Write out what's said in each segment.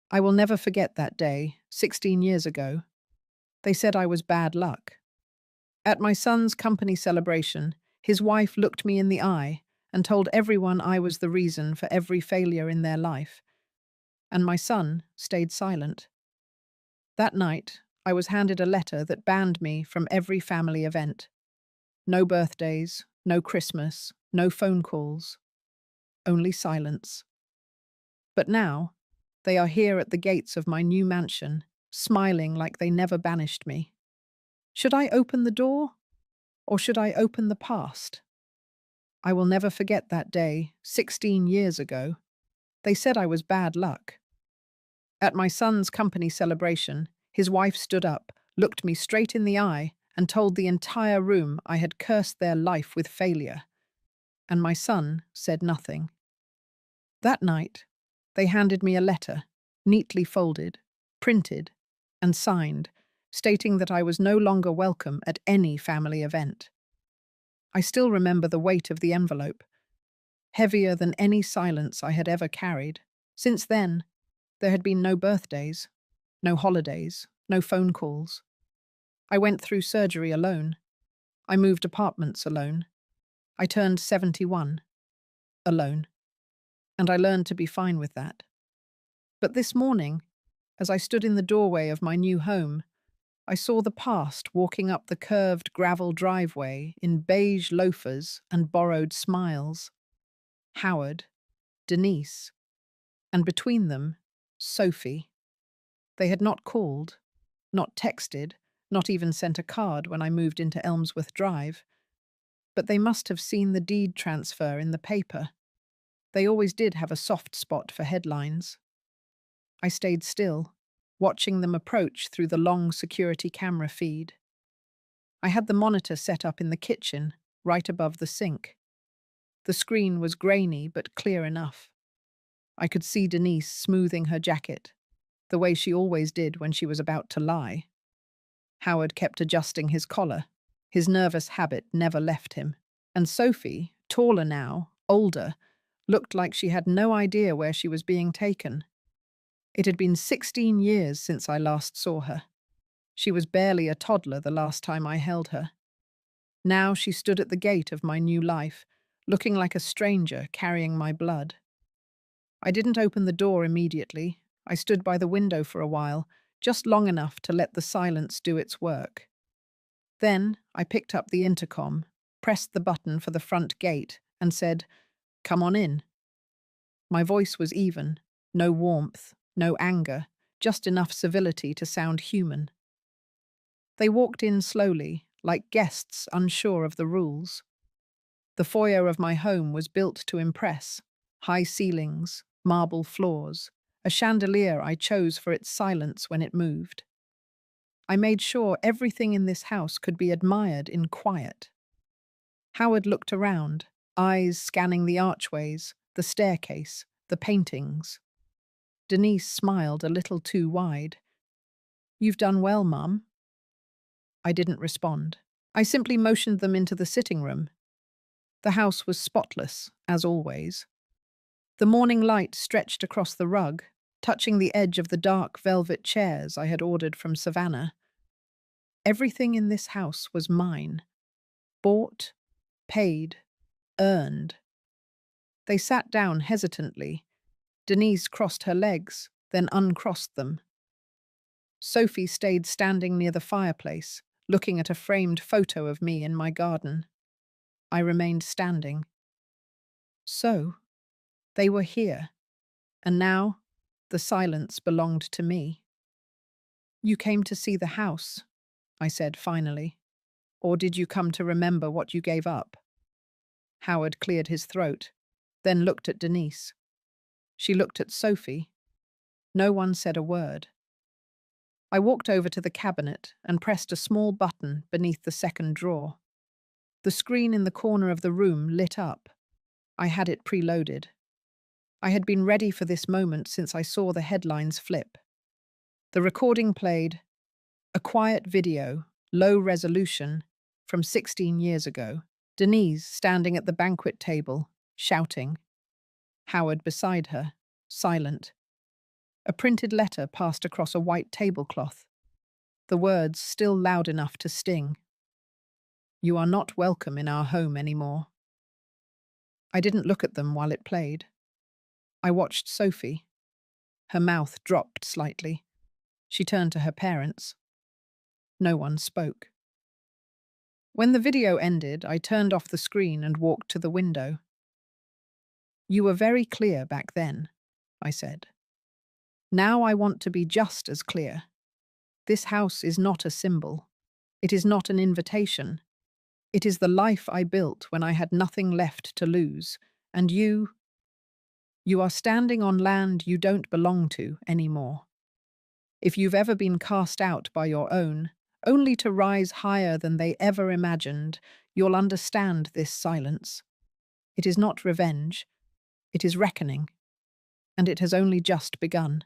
I will never forget that day, 16 years ago. They said I was bad luck. At my son's company celebration, his wife looked me in the eye and told everyone I was the reason for every failure in their life, and my son stayed silent. That night, I was handed a letter that banned me from every family event. No birthdays, no Christmas, no phone calls, only silence. But now, they are here at the gates of my new mansion, smiling like they never banished me. Should I open the door, or should I open the past? I will never forget that day, 16 years ago. They said I was bad luck. At my son's company celebration, his wife stood up, looked me straight in the eye, and told the entire room I had cursed their life with failure. And my son said nothing. That night, they handed me a letter, neatly folded, printed, and signed, stating that I was no longer welcome at any family event. I still remember the weight of the envelope, heavier than any silence I had ever carried. Since then, there had been no birthdays, no holidays, no phone calls. I went through surgery alone. I moved apartments alone. I turned 71, alone. And I learned to be fine with that. But this morning, as I stood in the doorway of my new home, I saw the past walking up the curved gravel driveway in beige loafers and borrowed smiles. Howard, Denise, and between them, Sophie. They had not called, not texted, not even sent a card when I moved into Elmsworth Drive, but they must have seen the deed transfer in the paper. They always did have a soft spot for headlines. I stayed still, watching them approach through the long security camera feed. I had the monitor set up in the kitchen, right above the sink. The screen was grainy but clear enough. I could see Denise smoothing her jacket, the way she always did when she was about to lie. Howard kept adjusting his collar. His nervous habit never left him. And Sophie, taller now, older, looked like she had no idea where she was being taken. It had been 16 years since I last saw her. She was barely a toddler the last time I held her. Now she stood at the gate of my new life, looking like a stranger carrying my blood. I didn't open the door immediately. I stood by the window for a while, just long enough to let the silence do its work. Then I picked up the intercom, pressed the button for the front gate, and said, "Come on in." My voice was even, no warmth, no anger, just enough civility to sound human. They walked in slowly, like guests unsure of the rules. The foyer of my home was built to impress. High ceilings, marble floors, a chandelier I chose for its silence when it moved. I made sure everything in this house could be admired in quiet. Howard looked around, eyes scanning the archways, the staircase, the paintings. Denise smiled a little too wide. "You've done well, Mum." I didn't respond. I simply motioned them into the sitting room. The house was spotless, as always. The morning light stretched across the rug, touching the edge of the dark velvet chairs I had ordered from Savannah. Everything in this house was mine. Bought, paid, earned. They sat down hesitantly. Denise crossed her legs, then uncrossed them. Sophie stayed standing near the fireplace, looking at a framed photo of me in my garden. I remained standing. So, they were here, and now the silence belonged to me. "You came to see the house," I said finally. "Or did you come to remember what you gave up?" Howard cleared his throat, then looked at Denise. She looked at Sophie. No one said a word. I walked over to the cabinet and pressed a small button beneath the second drawer. The screen in the corner of the room lit up. I had it preloaded. I had been ready for this moment since I saw the headlines flip. The recording played, a quiet video, low resolution, from 16 years ago. Denise standing at the banquet table, shouting. Howard beside her, silent. A printed letter passed across a white tablecloth, the words still loud enough to sting. You are not welcome in our home anymore. I didn't look at them while it played. I watched Sophie. Her mouth dropped slightly. She turned to her parents. No one spoke. When the video ended, I turned off the screen and walked to the window. You were very clear back then, I said. Now I want to be just as clear. This house is not a symbol. It is not an invitation. It is the life I built when I had nothing left to lose. And you are standing on land you don't belong to anymore. If you've ever been cast out by your own, only to rise higher than they ever imagined, you'll understand this silence. It is not revenge. It is reckoning. And it has only just begun.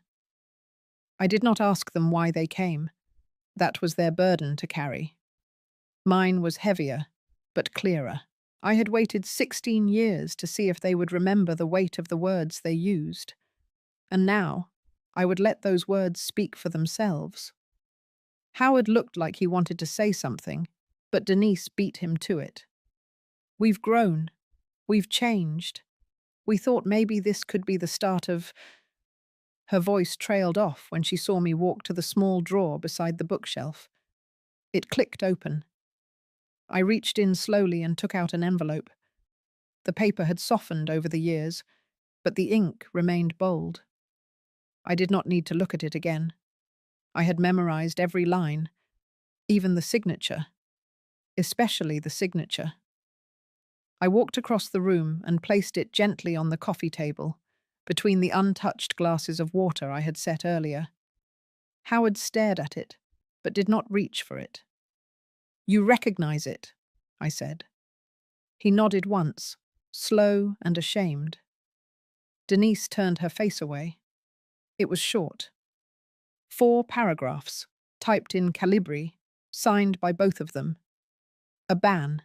I did not ask them why they came. That was their burden to carry. Mine was heavier, but clearer. I had waited 16 years to see if they would remember the weight of the words they used. And now, I would let those words speak for themselves. Howard looked like he wanted to say something, but Denise beat him to it. We've grown. We've changed. We thought maybe this could be the start of... Her voice trailed off when she saw me walk to the small drawer beside the bookshelf. It clicked open. I reached in slowly and took out an envelope. The paper had softened over the years, but the ink remained bold. I did not need to look at it again. I had memorized every line, even the signature, especially the signature. I walked across the room and placed it gently on the coffee table, between the untouched glasses of water I had set earlier. Howard stared at it, but did not reach for it. You recognize it, I said. He nodded once, slow and ashamed. Denise turned her face away. It was short. 4 paragraphs, typed in Calibri, signed by both of them. A ban,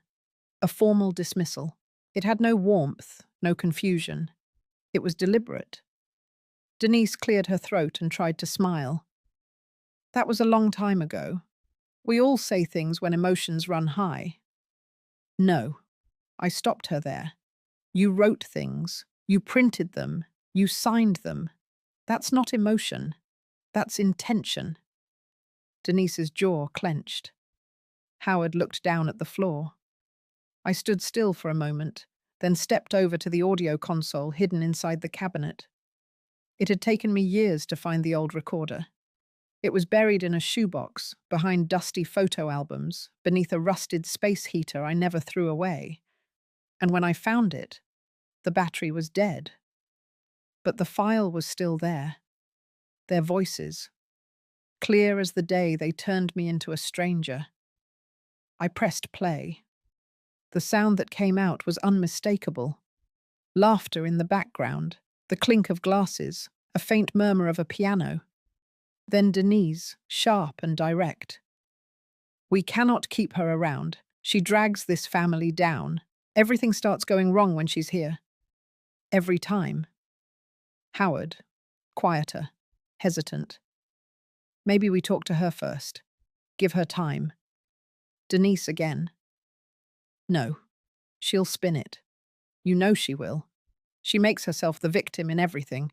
a formal dismissal. It had no warmth, no confusion. It was deliberate. Denise cleared her throat and tried to smile. That was a long time ago. We all say things when emotions run high. No, I stopped her there. You wrote things, you printed them, you signed them. That's not emotion. That's intention. Denise's jaw clenched. Howard looked down at the floor. I stood still for a moment, then stepped over to the audio console hidden inside the cabinet. It had taken me years to find the old recorder. It was buried in a shoebox, behind dusty photo albums, beneath a rusted space heater I never threw away. And when I found it, the battery was dead. But the file was still there. Their voices. Clear as the day, they turned me into a stranger. I pressed play. The sound that came out was unmistakable. Laughter in the background, the clink of glasses, a faint murmur of a piano. Then Denise, sharp and direct. We cannot keep her around. She drags this family down. Everything starts going wrong when she's here. Every time. Howard, quieter, hesitant. Maybe we talk to her first. Give her time. Denise again. No. She'll spin it. You know she will. She makes herself the victim in everything.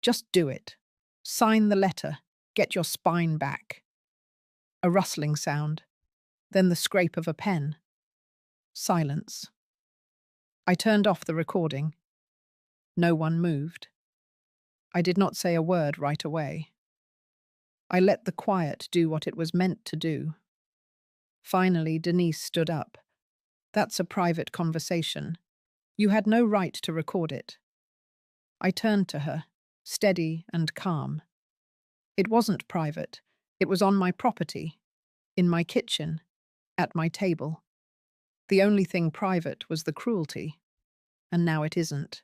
Just do it. Sign the letter. Get your spine back. A rustling sound. Then the scrape of a pen. Silence. I turned off the recording. No one moved. I did not say a word right away. I let the quiet do what it was meant to do. Finally, Denise stood up. That's a private conversation. You had no right to record it. I turned to her, steady and calm. It wasn't private. It was on my property, in my kitchen, at my table. The only thing private was the cruelty, and now it isn't.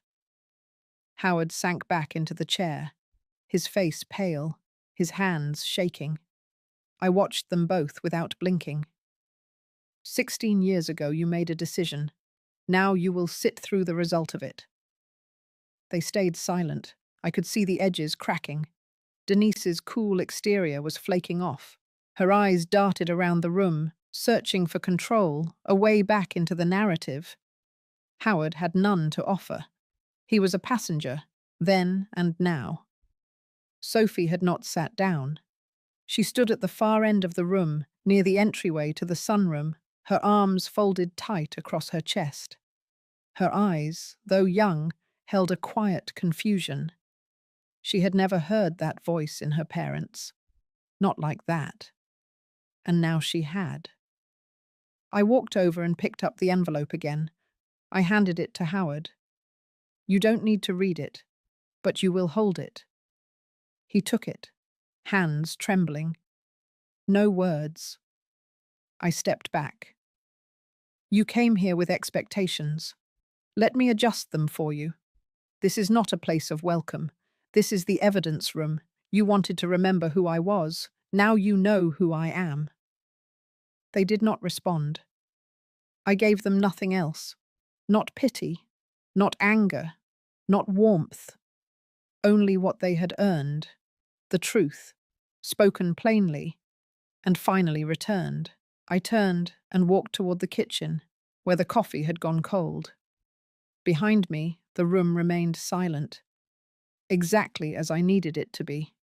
Howard sank back into the chair, his face pale, his hands shaking. I watched them both without blinking. 16 years ago you made a decision. Now you will sit through the result of it. They stayed silent. I could see the edges cracking. Denise's cool exterior was flaking off. Her eyes darted around the room, searching for control, a way back into the narrative. Howard had none to offer. He was a passenger, then and now. Sophie had not sat down. She stood at the far end of the room, near the entryway to the sunroom, her arms folded tight across her chest. Her eyes, though young, held a quiet confusion. She had never heard that voice in her parents. Not like that. And now she had. I walked over and picked up the envelope again. I handed it to Howard. "You don't need to read it, but you will hold it." He took it, hands trembling. No words. I stepped back. "You came here with expectations. Let me adjust them for you. This is not a place of welcome. This is the evidence room. You wanted to remember who I was. Now you know who I am." They did not respond. I gave them nothing else. Not pity, not anger, not warmth. Only what they had earned. The truth, spoken plainly, and finally returned. I turned and walked toward the kitchen, where the coffee had gone cold. Behind me, the room remained silent, exactly as I needed it to be.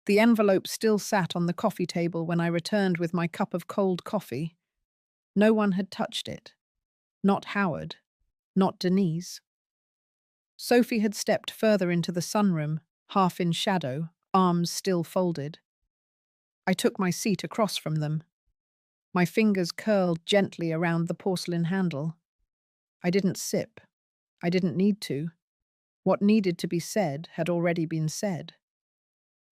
The envelope still sat on the coffee table when I returned with my cup of cold coffee. No one had touched it. Not Howard, not Denise. Sophie had stepped further into the sunroom, half in shadow, arms still folded. I took my seat across from them. My fingers curled gently around the porcelain handle. I didn't sip. I didn't need to. What needed to be said had already been said.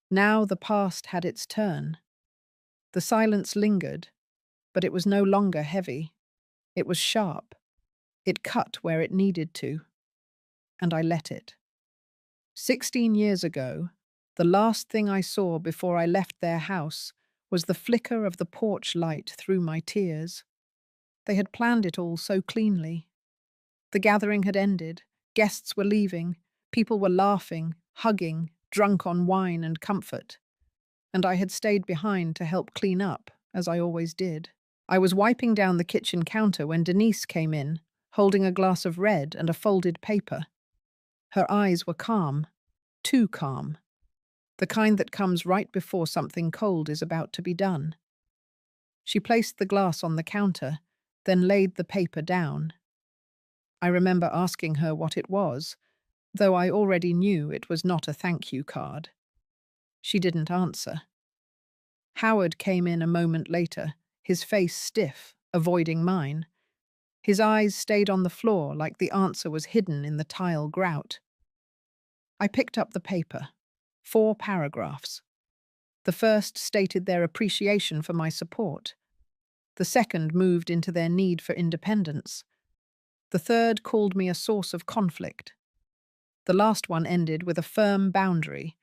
Now the past had its turn. The silence lingered, but it was no longer heavy. It was sharp. It cut where it needed to. And I let it. 16 years ago, the last thing I saw before I left their house was the flicker of the porch light through my tears. They had planned it all so cleanly. The gathering had ended, guests were leaving, people were laughing, hugging, drunk on wine and comfort. And I had stayed behind to help clean up, as I always did. I was wiping down the kitchen counter when Denise came in, holding a glass of red and a folded paper. Her eyes were calm, too calm. The kind that comes right before something cold is about to be done. She placed the glass on the counter, then laid the paper down. I remember asking her what it was, though I already knew it was not a thank you card. She didn't answer. Howard came in a moment later, his face stiff, avoiding mine. His eyes stayed on the floor like the answer was hidden in the tile grout. I picked up the paper. 4 paragraphs. The first stated their appreciation for my support. The second moved into their need for independence. The third called me a source of conflict. The last one ended with a firm boundary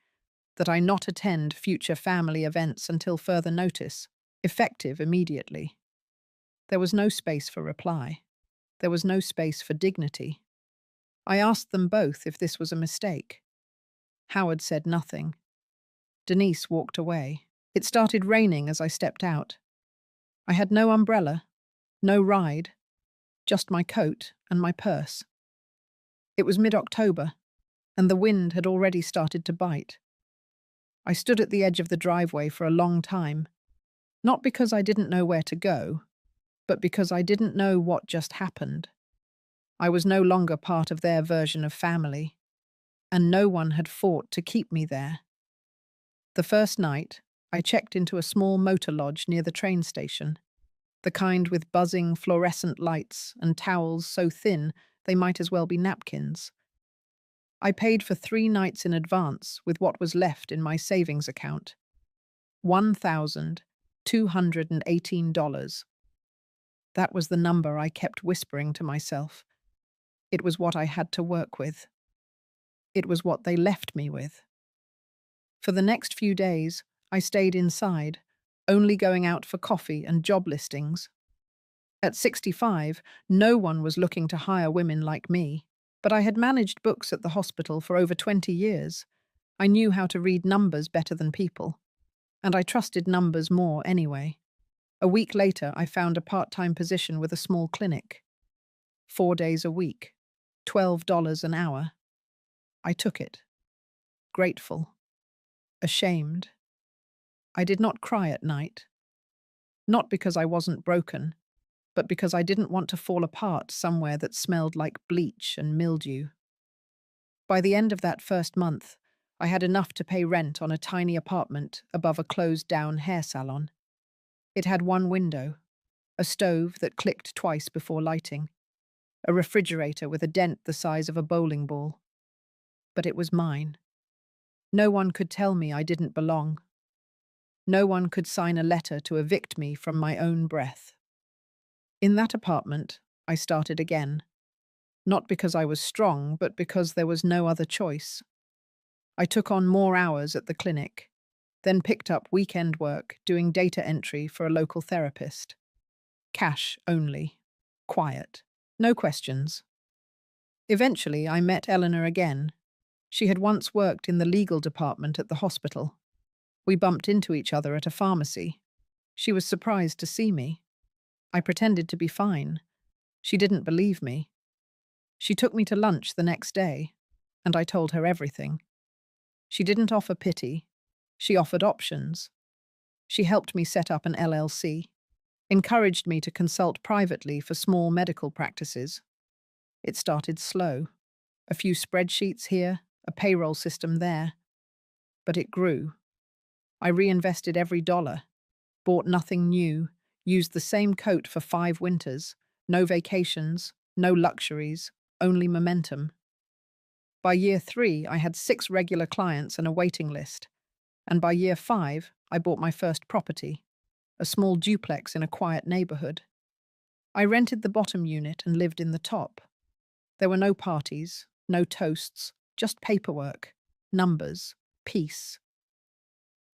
that I not attend future family events until further notice, effective immediately. There was no space for reply. There was no space for dignity. I asked them both if this was a mistake. Howard said nothing. Denise walked away. It started raining as I stepped out. I had no umbrella, no ride, just my coat and my purse. It was mid-October, and the wind had already started to bite. I stood at the edge of the driveway for a long time, not because I didn't know where to go, but because I didn't know what just happened. I was no longer part of their version of family, and no one had fought to keep me there. The first night, I checked into a small motor lodge near the train station, the kind with buzzing fluorescent lights and towels so thin they might as well be napkins. I paid for 3 nights in advance with what was left in my savings account. $1,218. That was the number I kept whispering to myself. It was what I had to work with. It was what they left me with. For the next few days, I stayed inside, only going out for coffee and job listings. At 65, no one was looking to hire women like me, but I had managed books at the hospital for over 20 years. I knew how to read numbers better than people, and I trusted numbers more anyway. A week later, I found a part-time position with a small clinic. 4 days a week, $12 an hour. I took it, grateful, ashamed. I did not cry at night, not because I wasn't broken, but because I didn't want to fall apart somewhere that smelled like bleach and mildew. By the end of that first month, I had enough to pay rent on a tiny apartment above a closed-down hair salon. It had one window, a stove that clicked twice before lighting, a refrigerator with a dent the size of a bowling ball. But it was mine. No one could tell me I didn't belong. No one could sign a letter to evict me from my own breath. In that apartment, I started again. Not because I was strong, but because there was no other choice. I took on more hours at the clinic, then picked up weekend work doing data entry for a local therapist. Cash only. Quiet. No questions. Eventually, I met Eleanor again. She had once worked in the legal department at the hospital. We bumped into each other at a pharmacy. She was surprised to see me. I pretended to be fine. She didn't believe me. She took me to lunch the next day, and I told her everything. She didn't offer pity. She offered options. She helped me set up an LLC, encouraged me to consult privately for small medical practices. It started slow. A few spreadsheets here, a payroll system there. But it grew. I reinvested every dollar, bought nothing new, used the same coat for 5 winters, no vacations, no luxuries, only momentum. By year 3, I had 6 regular clients and a waiting list. And by year 5, I bought my first property, a small duplex in a quiet neighborhood. I rented the bottom unit and lived in the top. There were no parties, no toasts, just paperwork, numbers, peace.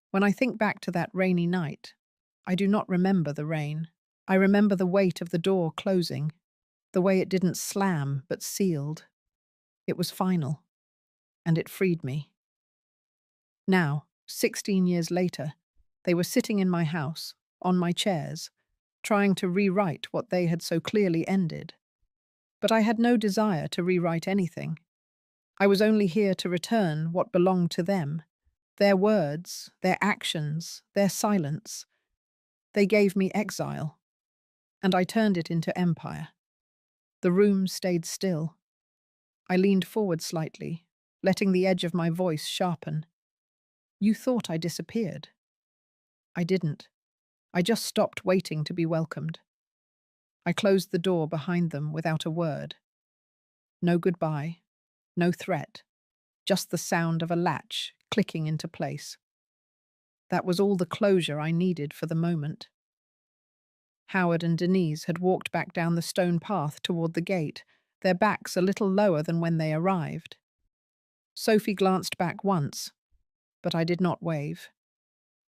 When I think back to that rainy night, I do not remember the rain. I remember the weight of the door closing, the way it didn't slam but sealed. It was final, and it freed me. Now, 16 years later, they were sitting in my house, on my chairs, trying to rewrite what they had so clearly ended. But I had no desire to rewrite anything. I was only here to return what belonged to them, their words, their actions, their silence. They gave me exile, and I turned it into empire. The room stayed still. I leaned forward slightly, letting the edge of my voice sharpen. You thought I disappeared. I didn't. I just stopped waiting to be welcomed. I closed the door behind them without a word. No goodbye, no threat, just the sound of a latch clicking into place. That was all the closure I needed for the moment. Howard and Denise had walked back down the stone path toward the gate, their backs a little lower than when they arrived. Sophie glanced back once, but I did not wave.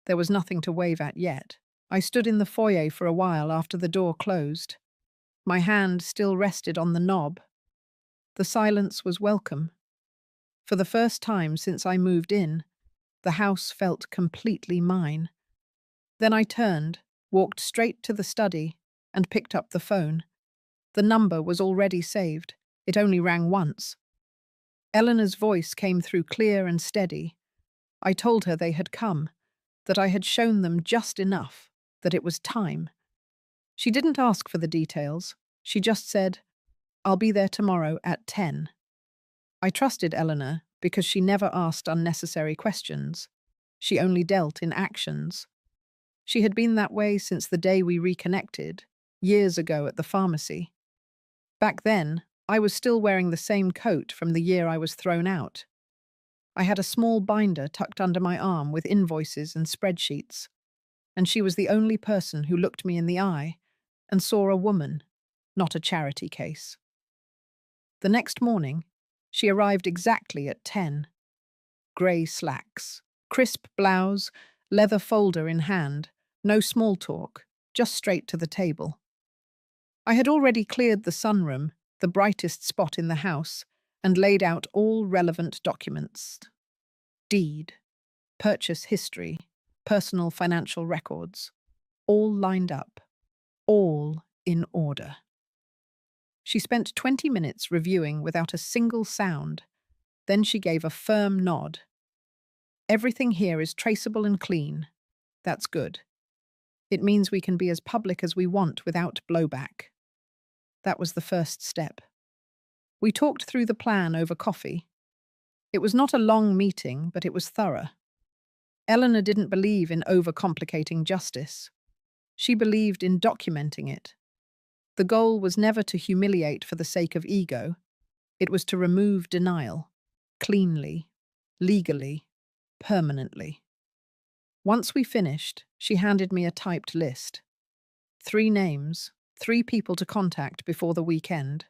There was nothing to wave at yet. I stood in the foyer for a while after the door closed. My hand still rested on the knob. The silence was welcome. For the first time since I moved in, the house felt completely mine. Then I turned, walked straight to the study, and picked up the phone. The number was already saved. It only rang once. Eleanor's voice came through clear and steady. I told her they had come, that I had shown them just enough, that it was time. She didn't ask for the details. She just said, "I'll be there tomorrow at 10. I trusted Eleanor because she never asked unnecessary questions. She only dealt in actions. She had been that way since the day we reconnected, years ago at the pharmacy. Back then, I was still wearing the same coat from the year I was thrown out. I had a small binder tucked under my arm with invoices and spreadsheets, and she was the only person who looked me in the eye and saw a woman, not a charity case. The next morning, she arrived exactly at 10. Grey slacks, crisp blouse, leather folder in hand, no small talk, just straight to the table. I had already cleared the sunroom, the brightest spot in the house, and laid out all relevant documents. deed, purchase history, personal financial records, all lined up, all in order. She spent 20 minutes reviewing without a single sound. Then she gave a firm nod. Everything here is traceable and clean. That's good. It means we can be as public as we want without blowback. That was the first step. We talked through the plan over coffee. It was not a long meeting, but it was thorough. Eleanor didn't believe in overcomplicating justice. She believed in documenting it. The goal was never to humiliate for the sake of ego. It was to remove denial, cleanly, legally, permanently. Once we finished, she handed me a typed list. 3 names, 3 people to contact before the weekend.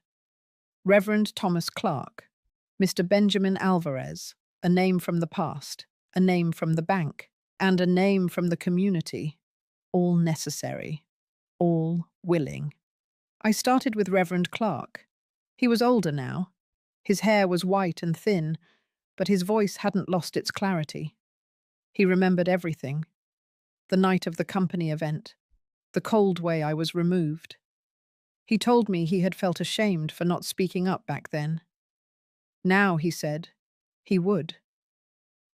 Reverend Thomas Clark, Mr. Benjamin Alvarez, a name from the past, a name from the bank, and a name from the community. All necessary, all willing. I started with Reverend Clark. He was older now. His hair was white and thin, but his voice hadn't lost its clarity. He remembered everything. The night of the company event, the cold way I was removed. He told me he had felt ashamed for not speaking up back then. Now, he said, he would.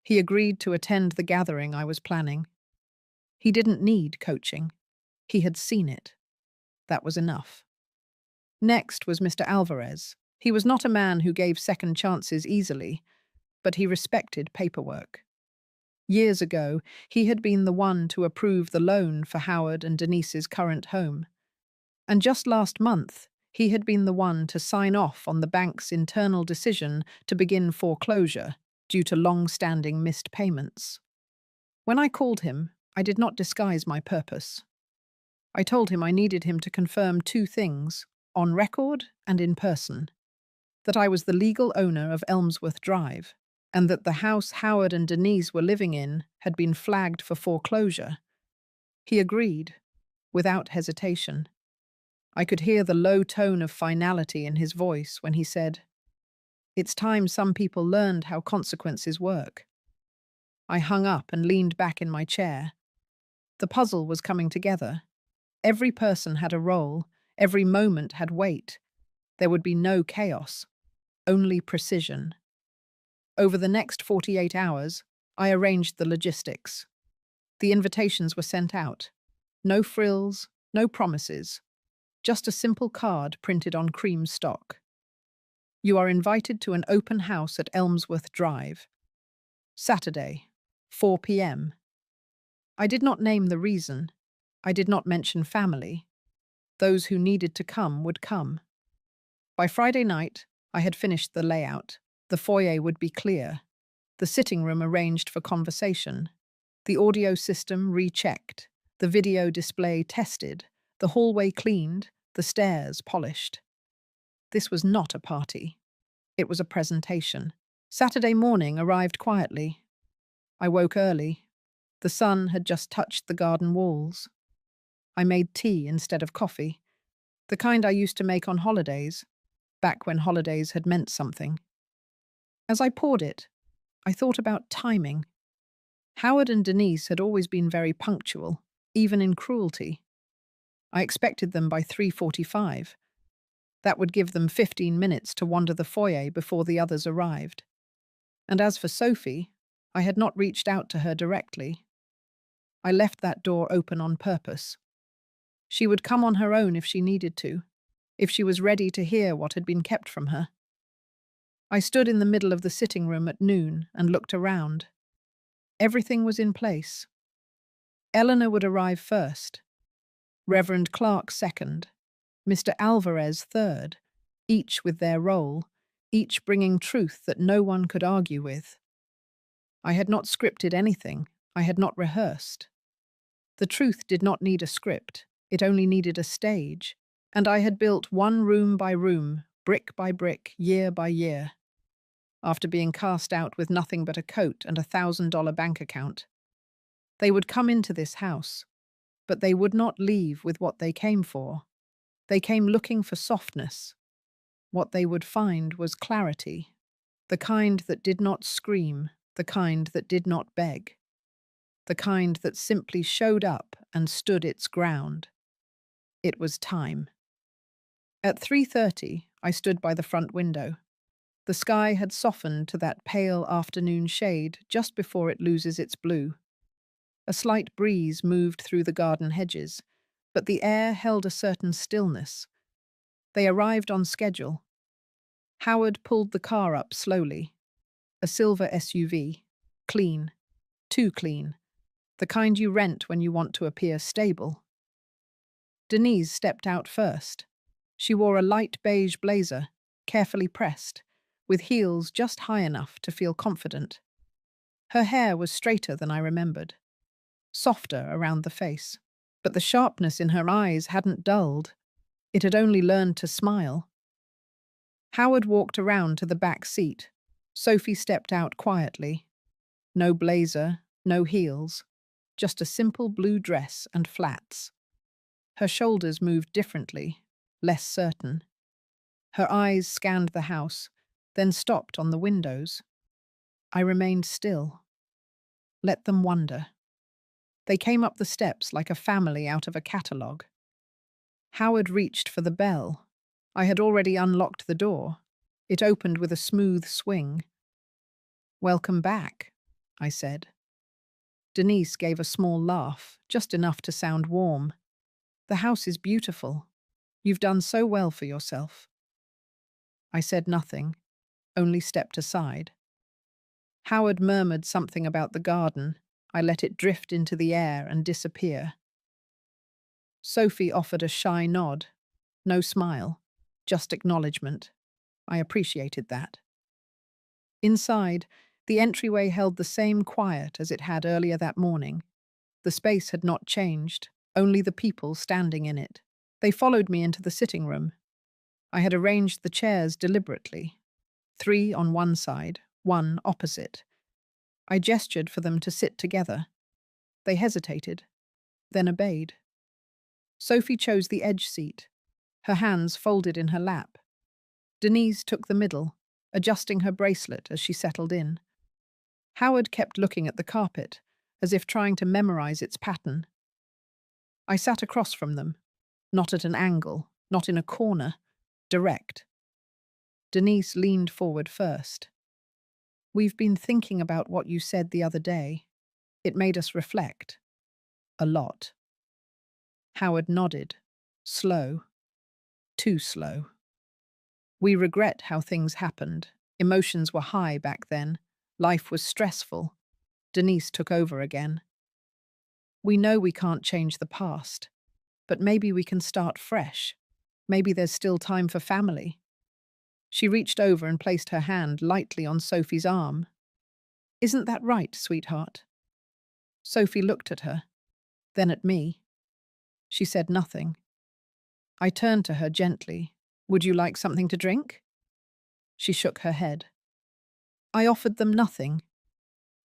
He agreed to attend the gathering I was planning. He didn't need coaching. He had seen it. That was enough. Next was Mr. Alvarez. He was not a man who gave second chances easily, but he respected paperwork. Years ago, he had been the one to approve the loan for Howard and Denise's current home. And just last month, he had been the one to sign off on the bank's internal decision to begin foreclosure due to long-standing missed payments. When I called him, I did not disguise my purpose. I told him I needed him to confirm 2 things, on record and in person: that I was the legal owner of Elmsworth Drive, and that the house Howard and Denise were living in had been flagged for foreclosure. He agreed, without hesitation. I could hear the low tone of finality in his voice when he said, "It's time some people learned how consequences work." I hung up and leaned back in my chair. The puzzle was coming together. Every person had a role, every moment had weight. There would be no chaos, only precision. Over the next 48 hours, I arranged the logistics. The invitations were sent out. No frills, no promises. Just a simple card printed on cream stock. You are invited to an open house at Elmsworth Drive. Saturday, 4 p.m. I did not name the reason. I did not mention family. Those who needed to come would come. By Friday night, I had finished the layout. The foyer would be clear. The sitting room arranged for conversation. The audio system rechecked. The video display tested. The hallway cleaned. The stairs polished. This was not a party. It was a presentation. Saturday morning arrived quietly. I woke early. The sun had just touched the garden walls. I made tea instead of coffee, the kind I used to make on holidays, back when holidays had meant something. As I poured it, I thought about timing. Howard and Denise had always been very punctual, even in cruelty. I expected them by 3:45. That would give them 15 minutes to wander the foyer before the others arrived. And as for Sophie, I had not reached out to her directly. I left that door open on purpose. She would come on her own if she needed to, if she was ready to hear what had been kept from her. I stood in the middle of the sitting room at noon and looked around. Everything was in place. Eleanor would arrive first, Reverend Clark second, Mr. Alvarez third, each with their role, each bringing truth that no one could argue with. I had not scripted anything. I had not rehearsed. The truth did not need a script. It only needed a stage. And I had built one room by room, brick by brick, year by year. After being cast out with nothing but a coat and a $1,000 bank account. They would come into this house, but they would not leave with what they came for. They came looking for softness. What they would find was clarity, the kind that did not scream, the kind that did not beg, the kind that simply showed up and stood its ground. It was time. At 3:30, I stood by the front window. The sky had softened to that pale afternoon shade just before it loses its blue. A slight breeze moved through the garden hedges, but the air held a certain stillness. They arrived on schedule. Howard pulled the car up slowly. A silver SUV. Clean. Too clean. The kind you rent when you want to appear stable. Denise stepped out first. She wore a light beige blazer, carefully pressed, with heels just high enough to feel confident. Her hair was straighter than I remembered, softer around the face, but the sharpness in her eyes hadn't dulled. It had only learned to smile. Howard walked around to the back seat. Sophie stepped out quietly. No blazer, no heels, just a simple blue dress and flats. Her shoulders moved differently, less certain. Her eyes scanned the house, then stopped on the windows. I remained still. Let them wonder. They came up the steps like a family out of a catalogue. Howard reached for the bell. I had already unlocked the door. It opened with a smooth swing. "Welcome back," I said. Denise gave a small laugh, just enough to sound warm. "The house is beautiful. You've done so well for yourself." I said nothing, only stepped aside. Howard murmured something about the garden. I let it drift into the air and disappear. Sophie offered a shy nod. No smile, just acknowledgement. I appreciated that. Inside, the entryway held the same quiet as it had earlier that morning. The space had not changed, only the people standing in it. They followed me into the sitting room. I had arranged the chairs deliberately. 3 on one side, 1 opposite. I gestured for them to sit together. They hesitated, then obeyed. Sophie chose the edge seat, her hands folded in her lap. Denise took the middle, adjusting her bracelet as she settled in. Howard kept looking at the carpet, as if trying to memorize its pattern. I sat across from them, not at an angle, not in a corner, direct. Denise leaned forward first. "We've been thinking about what you said the other day. It made us reflect. A lot." Howard nodded. Slow. Too slow. "We regret how things happened. Emotions were high back then. Life was stressful." Denise took over again. "We know we can't change the past, but maybe we can start fresh. Maybe there's still time for family." She reached over and placed her hand lightly on Sophie's arm. "Isn't that right, sweetheart?" Sophie looked at her, then at me. She said nothing. I turned to her gently. "Would you like something to drink?" She shook her head. I offered them nothing.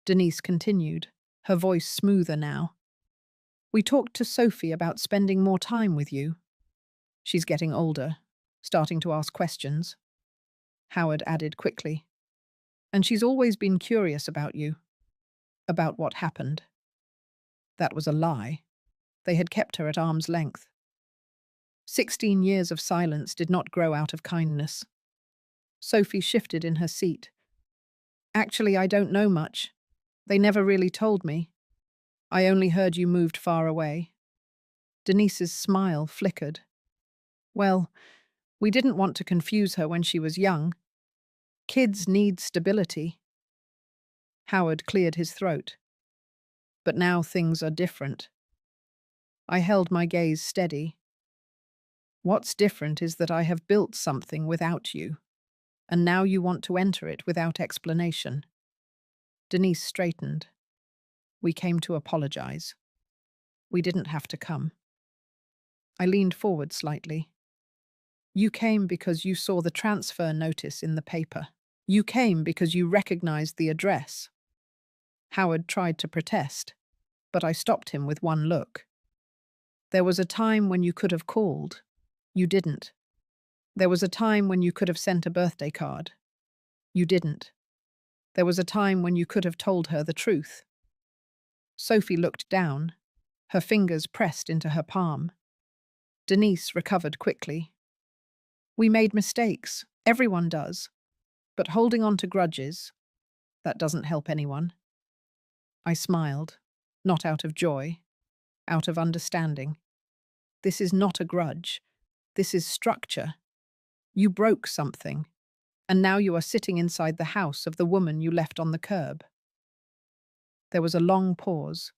Denise continued, her voice smoother now. "We talked to Sophie about spending more time with you. She's getting older, starting to ask questions." Howard added quickly. "And she's always been curious about you, about what happened." That was a lie. They had kept her at arm's length. 16 years of silence did not grow out of kindness. Sophie shifted in her seat. "Actually, I don't know much. They never really told me. I only heard you moved far away." Denise's smile flickered. "Well, we didn't want to confuse her when she was young. Kids need stability." Howard cleared his throat. "But now things are different." I held my gaze steady. "What's different is that I have built something without you, and now you want to enter it without explanation." Denise straightened. "We came to apologize. We didn't have to come." I leaned forward slightly. "You came because you saw the transfer notice in the paper. You came because you recognized the address." Howard tried to protest, but I stopped him with one look. "There was a time when you could have called. You didn't. There was a time when you could have sent a birthday card. You didn't. There was a time when you could have told her the truth. Sophie looked down, her fingers pressed into her palm. Denise recovered quickly. We made mistakes. Everyone does. But holding on to grudges, that doesn't help anyone. I smiled, not out of joy, out of understanding. This is not a grudge. This is structure. You broke something, and now you are sitting inside the house of the woman you left on the curb. There was a long pause.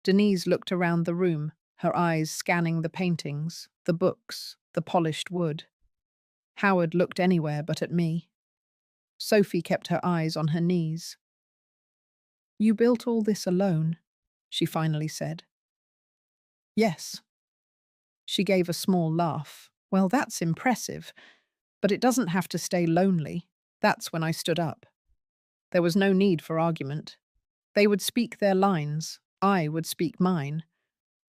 Denise looked around the room, her eyes scanning the paintings, the books, the polished wood. Howard looked anywhere but at me. Sophie kept her eyes on her knees. You built all this alone, she finally said. Yes. She gave a small laugh. Well, that's impressive, but it doesn't have to stay lonely. That's when I stood up. There was no need for argument. They would speak their lines, I would speak mine,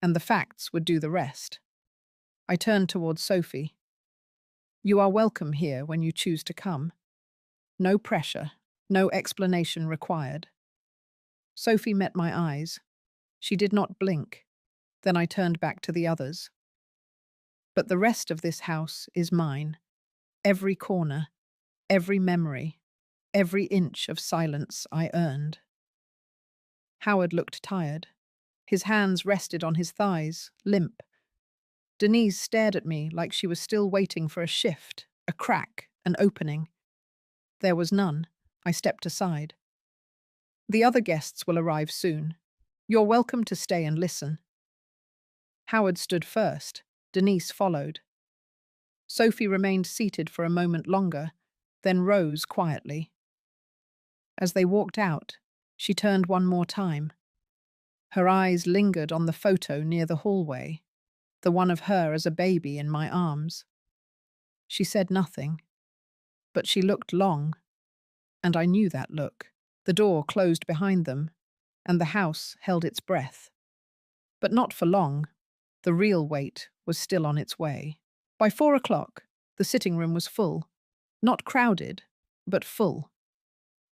and the facts would do the rest. I turned towards Sophie. You are welcome here when you choose to come. No pressure, no explanation required. Sophie met my eyes. She did not blink. Then I turned back to the others. But the rest of this house is mine. Every corner, every memory, every inch of silence I earned. Howard looked tired. His hands rested on his thighs, limp. Denise stared at me like she was still waiting for a shift, a crack, an opening. There was none. I stepped aside. The other guests will arrive soon. You're welcome to stay and listen. Howard stood first. Denise followed. Sophie remained seated for a moment longer, then rose quietly. As they walked out, she turned one more time. Her eyes lingered on the photo near the hallway, the one of her as a baby in my arms. She said nothing, but she looked long, and I knew that look. The door closed behind them, and the house held its breath. But not for long. The real weight was still on its way. By 4 o'clock, the sitting room was full. Not crowded, but full.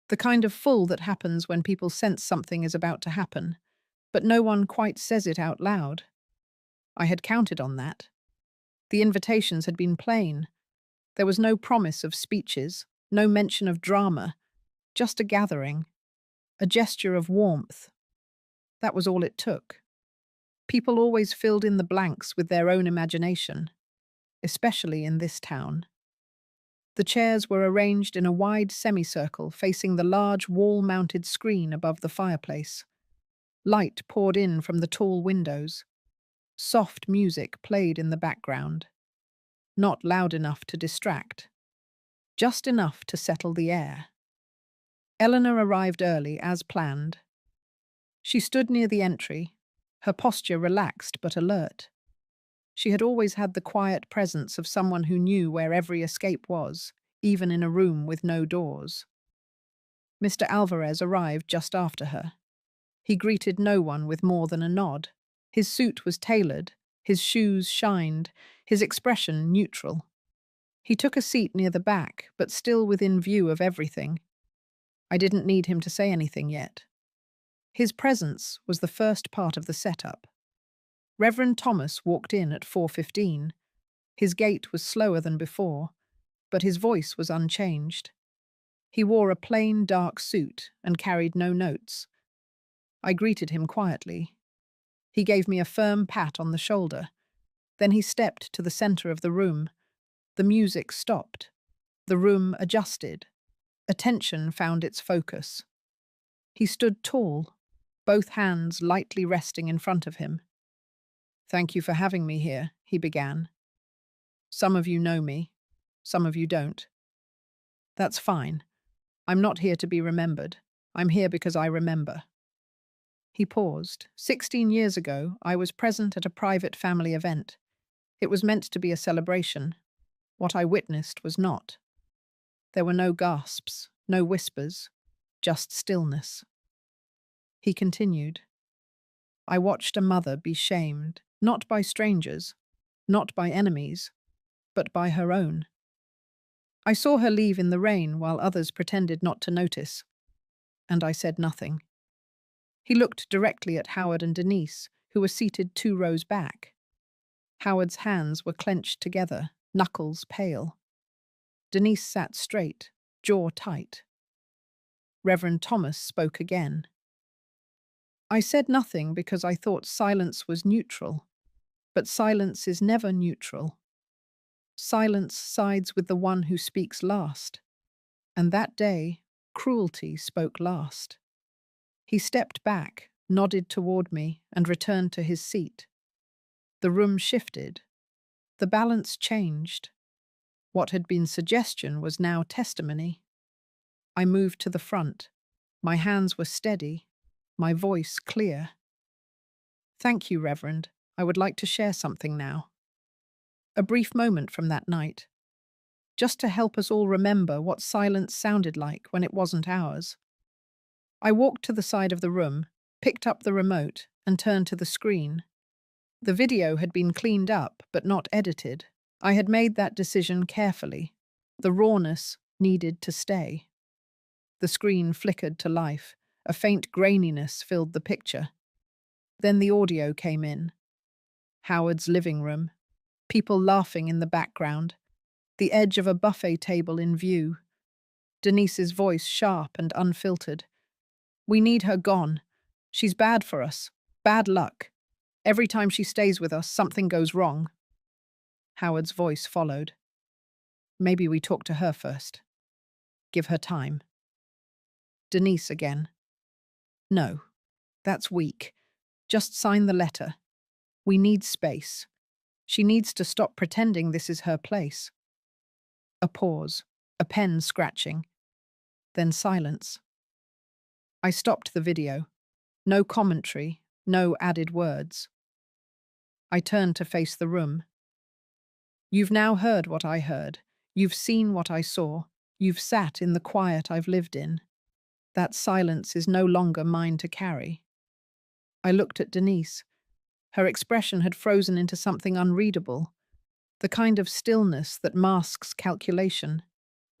The kind of full that happens when people sense something is about to happen, but no one quite says it out loud. I had counted on that. The invitations had been plain. There was no promise of speeches, no mention of drama, just a gathering, a gesture of warmth. That was all it took. People always filled in the blanks with their own imagination, especially in this town. The chairs were arranged in a wide semicircle facing the large wall-mounted screen above the fireplace. Light poured in from the tall windows. Soft music played in the background. Not loud enough to distract, just enough to settle the air. Eleanor arrived early, as planned. She stood near the entry, her posture relaxed but alert. She had always had the quiet presence of someone who knew where every escape was, even in a room with no doors. Mr. Alvarez arrived just after her. He greeted no one with more than a nod. His suit was tailored, his shoes shined, his expression neutral. He took a seat near the back, but still within view of everything. I didn't need him to say anything yet. His presence was the first part of the setup. Reverend Thomas walked in at 4:15. His gait was slower than before, but his voice was unchanged. He wore a plain, dark suit and carried no notes. I greeted him quietly. He gave me a firm pat on the shoulder. Then he stepped to the center of the room. The music stopped. The room adjusted. Attention found its focus. He stood tall, both hands lightly resting in front of him. "Thank you for having me here," he began. "Some of you know me, some of you don't. That's fine. I'm not here to be remembered. I'm here because I remember." He paused. 16 years ago, I was present at a private family event. It was meant to be a celebration. What I witnessed was not. There were no gasps, no whispers, just stillness. He continued. I watched a mother be shamed, not by strangers, not by enemies, but by her own. I saw her leave in the rain while others pretended not to notice. and I said nothing. He looked directly at Howard and Denise, who were seated 2 rows back. Howard's hands were clenched together, knuckles pale. Denise sat straight, jaw tight. Reverend Thomas spoke again. I said nothing because I thought silence was neutral, but silence is never neutral. Silence sides with the one who speaks last, and that day, cruelty spoke last. He stepped back, nodded toward me, and returned to his seat. The room shifted. The balance changed. What had been suggestion was now testimony. I moved to the front. My hands were steady, my voice clear. Thank you, Reverend. I would like to share something now. A brief moment from that night, just to help us all remember what silence sounded like when it wasn't ours. I walked to the side of the room, picked up the remote, and turned to the screen. The video had been cleaned up, but not edited. I had made that decision carefully. The rawness needed to stay. The screen flickered to life. A faint graininess filled the picture. Then the audio came in. Howard's living room. People laughing in the background. The edge of a buffet table in view. Denise's voice sharp and unfiltered. We need her gone. She's bad for us. Bad luck. Every time she stays with us, something goes wrong. Howard's voice followed. Maybe we talk to her first. Give her time. Denise again. No, that's weak. Just sign the letter. We need space. She needs to stop pretending this is her place. A pause, a pen scratching. Then silence. I stopped the video. No commentary, no added words. I turned to face the room. You've now heard what I heard. You've seen what I saw. You've sat in the quiet I've lived in. That silence is no longer mine to carry. I looked at Denise. Her expression had frozen into something unreadable, the kind of stillness that masks calculation,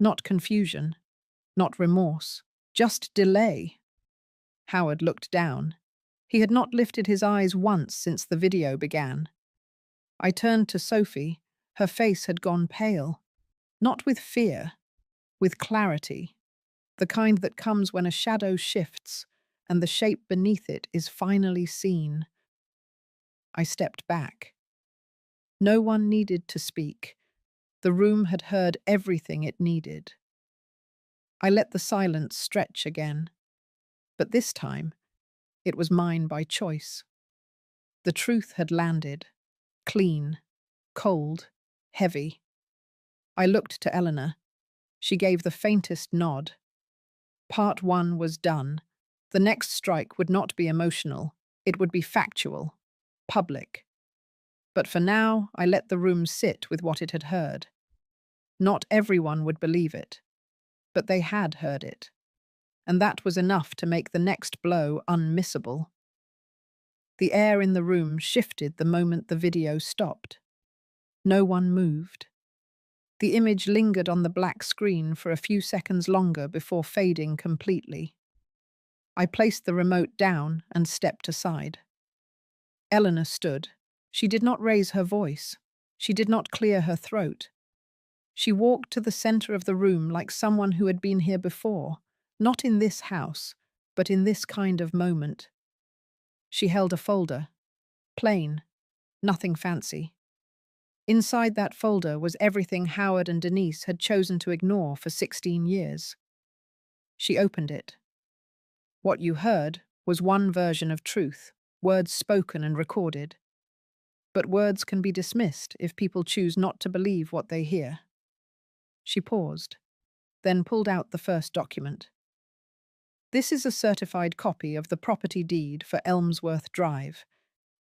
not confusion, not remorse, just delay. Howard looked down. He had not lifted his eyes once since the video began. I turned to Sophie. Her face had gone pale, not with fear, with clarity, the kind that comes when a shadow shifts and the shape beneath it is finally seen. I stepped back. No one needed to speak. The room had heard everything it needed. I let the silence stretch again, but this time it was mine by choice. The truth had landed, clean, cold, heavy. I looked to Eleanor. She gave the faintest nod. Part 1 was done. The next strike would not be emotional. It would be factual, public. But for now, I let the room sit with what it had heard. Not everyone would believe it, but they had heard it. And that was enough to make the next blow unmissable. The air in the room shifted the moment the video stopped. No one moved. The image lingered on the black screen for a few seconds longer before fading completely. I placed the remote down and stepped aside. Eleanor stood. She did not raise her voice. She did not clear her throat. She walked to the center of the room like someone who had been here before, not in this house, but in this kind of moment. She held a folder. Plain. Nothing fancy. Inside that folder was everything Howard and Denise had chosen to ignore for 16 years. She opened it. What you heard was one version of truth, words spoken and recorded. But words can be dismissed if people choose not to believe what they hear. She paused, then pulled out the first document. This is a certified copy of the property deed for Elmsworth Drive,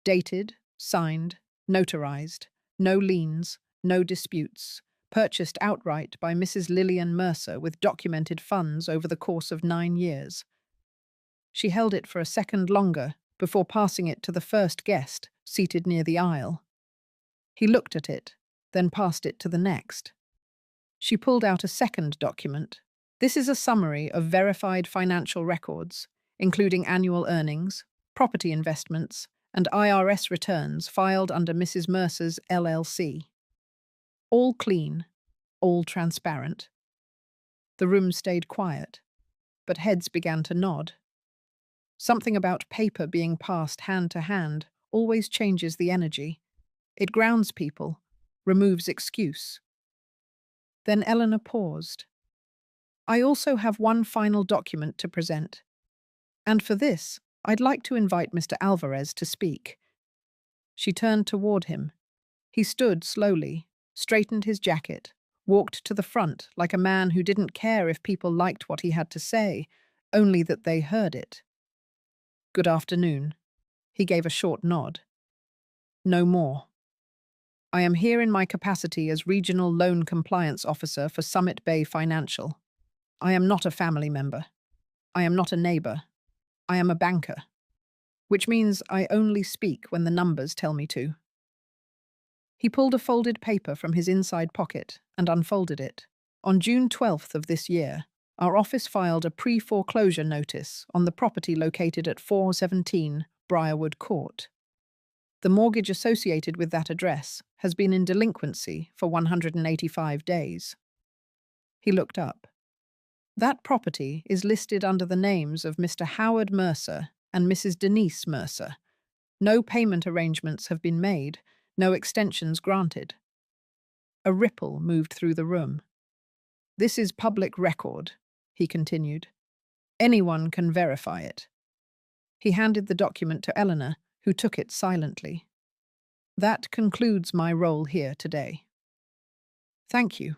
dated, signed, notarized, no liens, no disputes, purchased outright by Mrs. Lillian Mercer with documented funds over the course of 9 years. She held it for a second longer before passing it to the first guest, seated near the aisle. He looked at it, then passed it to the next. She pulled out a second document, This is a summary of verified financial records, including annual earnings, property investments, and IRS returns filed under Mrs. Mercer's LLC. All clean, all transparent. The room stayed quiet, but heads began to nod. Something about paper being passed hand to hand always changes the energy. It grounds people, removes excuse. Then Eleanor paused. I also have one final document to present. And for this, I'd like to invite Mr. Alvarez to speak. She turned toward him. He stood slowly, straightened his jacket, walked to the front like a man who didn't care if people liked what he had to say, only that they heard it. Good afternoon. He gave a short nod. No more. I am here in my capacity as Regional Loan Compliance Officer for Summit Bay Financial. I am not a family member. I am not a neighbor. I am a banker, which means I only speak when the numbers tell me to. He pulled a folded paper from his inside pocket and unfolded it. On June 12th of this year, our office filed a pre-foreclosure notice on the property located at 417 Briarwood Court. The mortgage associated with that address has been in delinquency for 185 days. He looked up. That property is listed under the names of Mr. Howard Mercer and Mrs. Denise Mercer. No payment arrangements have been made, no extensions granted. A ripple moved through the room. This is public record, he continued. Anyone can verify it. He handed the document to Eleanor, who took it silently. That concludes my role here today. Thank you.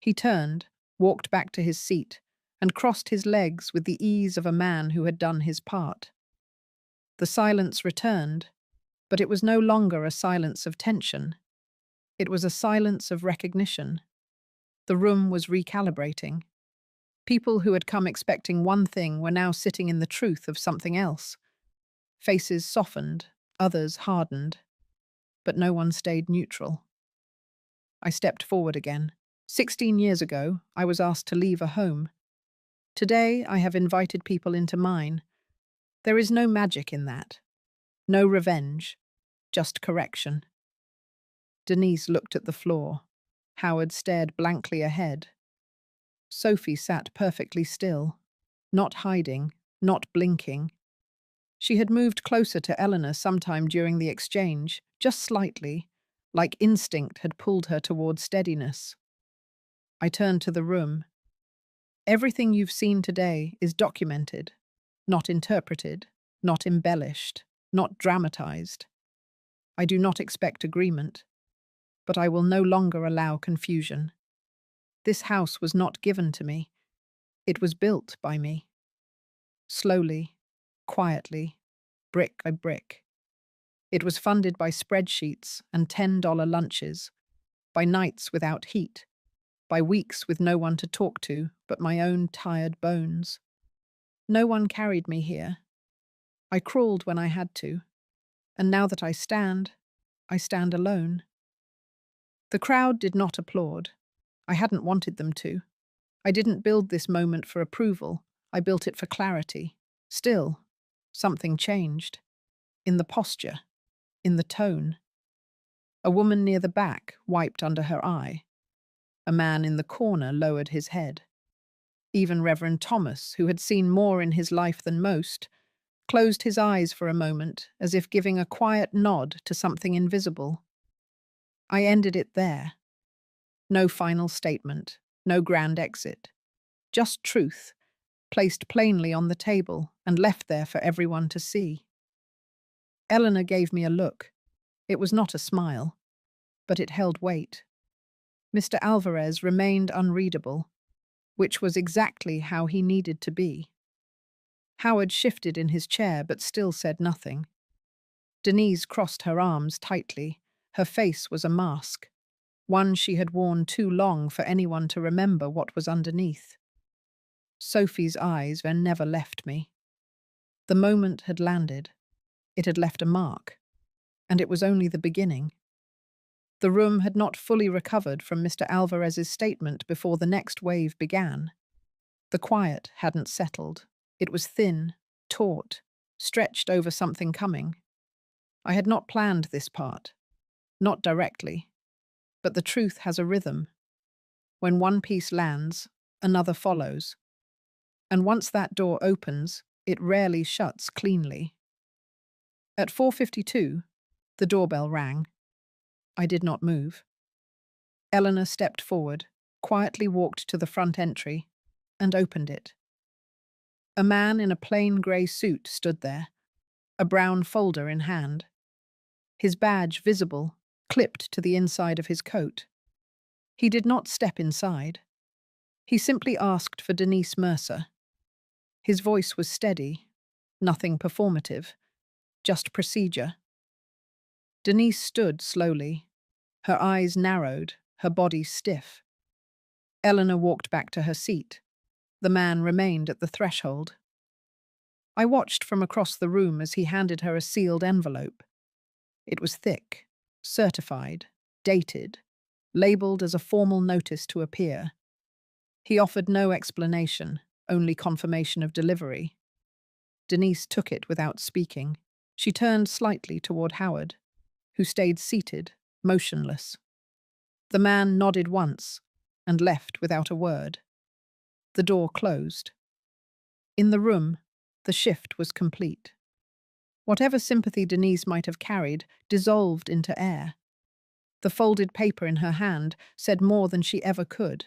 He turned, walked back to his seat, and crossed his legs with the ease of a man who had done his part. The silence returned, but it was no longer a silence of tension. It was a silence of recognition. The room was recalibrating. People who had come expecting one thing were now sitting in the truth of something else. Faces softened, others hardened, but no one stayed neutral. I stepped forward again. 16 years ago, I was asked to leave a home. Today, I have invited people into mine. There is no magic in that. No revenge, just correction. Denise looked at the floor. Howard stared blankly ahead. Sophie sat perfectly still, not hiding, not blinking. She had moved closer to Eleanor sometime during the exchange, just slightly, like instinct had pulled her toward steadiness. I turned to the room. Everything you've seen today is documented, not interpreted, not embellished, not dramatized. I do not expect agreement, but I will no longer allow confusion. This house was not given to me. It was built by me. Slowly, quietly, brick by brick. It was funded by spreadsheets and $10 lunches, by nights without heat, by weeks with no one to talk to but my own tired bones. No one carried me here. I crawled when I had to, and now that I stand alone. The crowd did not applaud. I hadn't wanted them to. I didn't build this moment for approval. I built it for clarity. Still, something changed. In the posture, in the tone. A woman near the back wiped under her eye. A man in the corner lowered his head. Even Reverend Thomas, who had seen more in his life than most, closed his eyes for a moment, as if giving a quiet nod to something invisible. I ended it there. No final statement, no grand exit. Just truth, placed plainly on the table and left there for everyone to see. Eleanor gave me a look. It was not a smile, but it held weight. Mr. Alvarez remained unreadable, which was exactly how he needed to be. Howard shifted in his chair but still said nothing. Denise crossed her arms tightly. Her face was a mask, one she had worn too long for anyone to remember what was underneath. Sophie's eyes never left me. The moment had landed. It had left a mark, and it was only the beginning. The room had not fully recovered from Mr. Alvarez's statement before the next wave began. The quiet hadn't settled. It was thin, taut, stretched over something coming. I had not planned this part, not directly, but the truth has a rhythm. When one piece lands, another follows. And once that door opens, it rarely shuts cleanly. At 4:52, the doorbell rang. I did not move. Eleanor stepped forward, quietly walked to the front entry, and opened it. A man in a plain grey suit stood there, a brown folder in hand. His badge visible, clipped to the inside of his coat. He did not step inside. He simply asked for Denise Mercer. His voice was steady, nothing performative, just procedure. Denise stood slowly, her eyes narrowed, her body stiff. Eleanor walked back to her seat. The man remained at the threshold. I watched from across the room as he handed her a sealed envelope. It was thick, certified, dated, labeled as a formal notice to appear. He offered no explanation, only confirmation of delivery. Denise took it without speaking. She turned slightly toward Howard, who stayed seated, motionless. The man nodded once and left without a word. The door closed. In the room, the shift was complete. Whatever sympathy Denise might have carried dissolved into air. The folded paper in her hand said more than she ever could.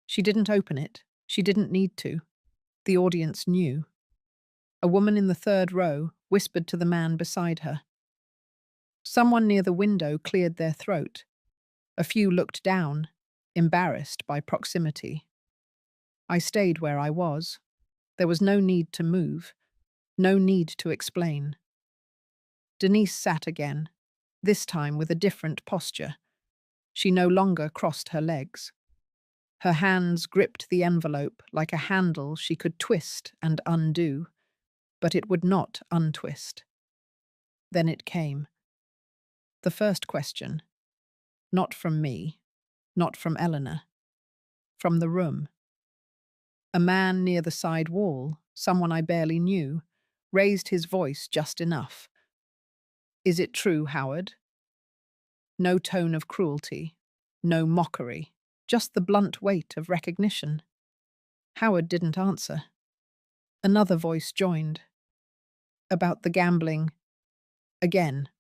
She didn't open it. She didn't need to. The audience knew. A woman in the third row whispered to the man beside her. Someone near the window cleared their throat. A few looked down, embarrassed by proximity. I stayed where I was. There was no need to move, no need to explain. Denise sat again, this time with a different posture. She no longer crossed her legs. Her hands gripped the envelope like a handle she could twist and undo, but it would not untwist. Then it came. The first question. Not from me, not from Eleanor. From the room. A man near the side wall, someone I barely knew, raised his voice just enough. "Is it true, Howard?" No tone of cruelty, no mockery, just the blunt weight of recognition. Howard didn't answer. Another voice joined. About the gambling. Again,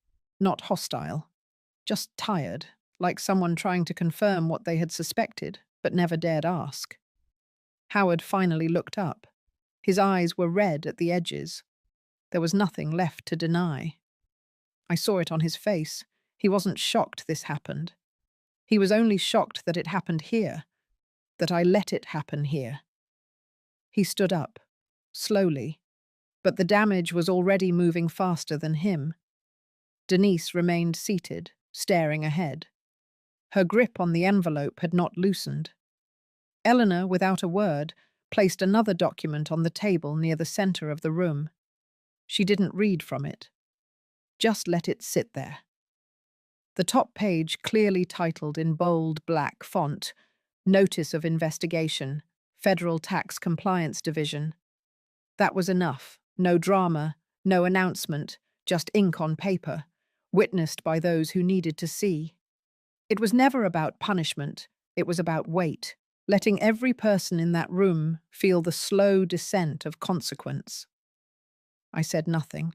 not hostile, just tired, like someone trying to confirm what they had suspected but never dared ask. Howard finally looked up. His eyes were red at the edges. There was nothing left to deny. I saw it on his face. He wasn't shocked this happened. He was only shocked that it happened here, that I let it happen here. He stood up, slowly, but the damage was already moving faster than him. Denise remained seated, staring ahead. Her grip on the envelope had not loosened. Eleanor, without a word, placed another document on the table near the center of the room. She didn't read from it. Just let it sit there. The top page clearly titled in bold black font, "Notice of Investigation, Federal Tax Compliance Division." That was enough. No drama, no announcement, just ink on paper, witnessed by those who needed to see. It was never about punishment. It was about weight, letting every person in that room feel the slow descent of consequence. I said nothing.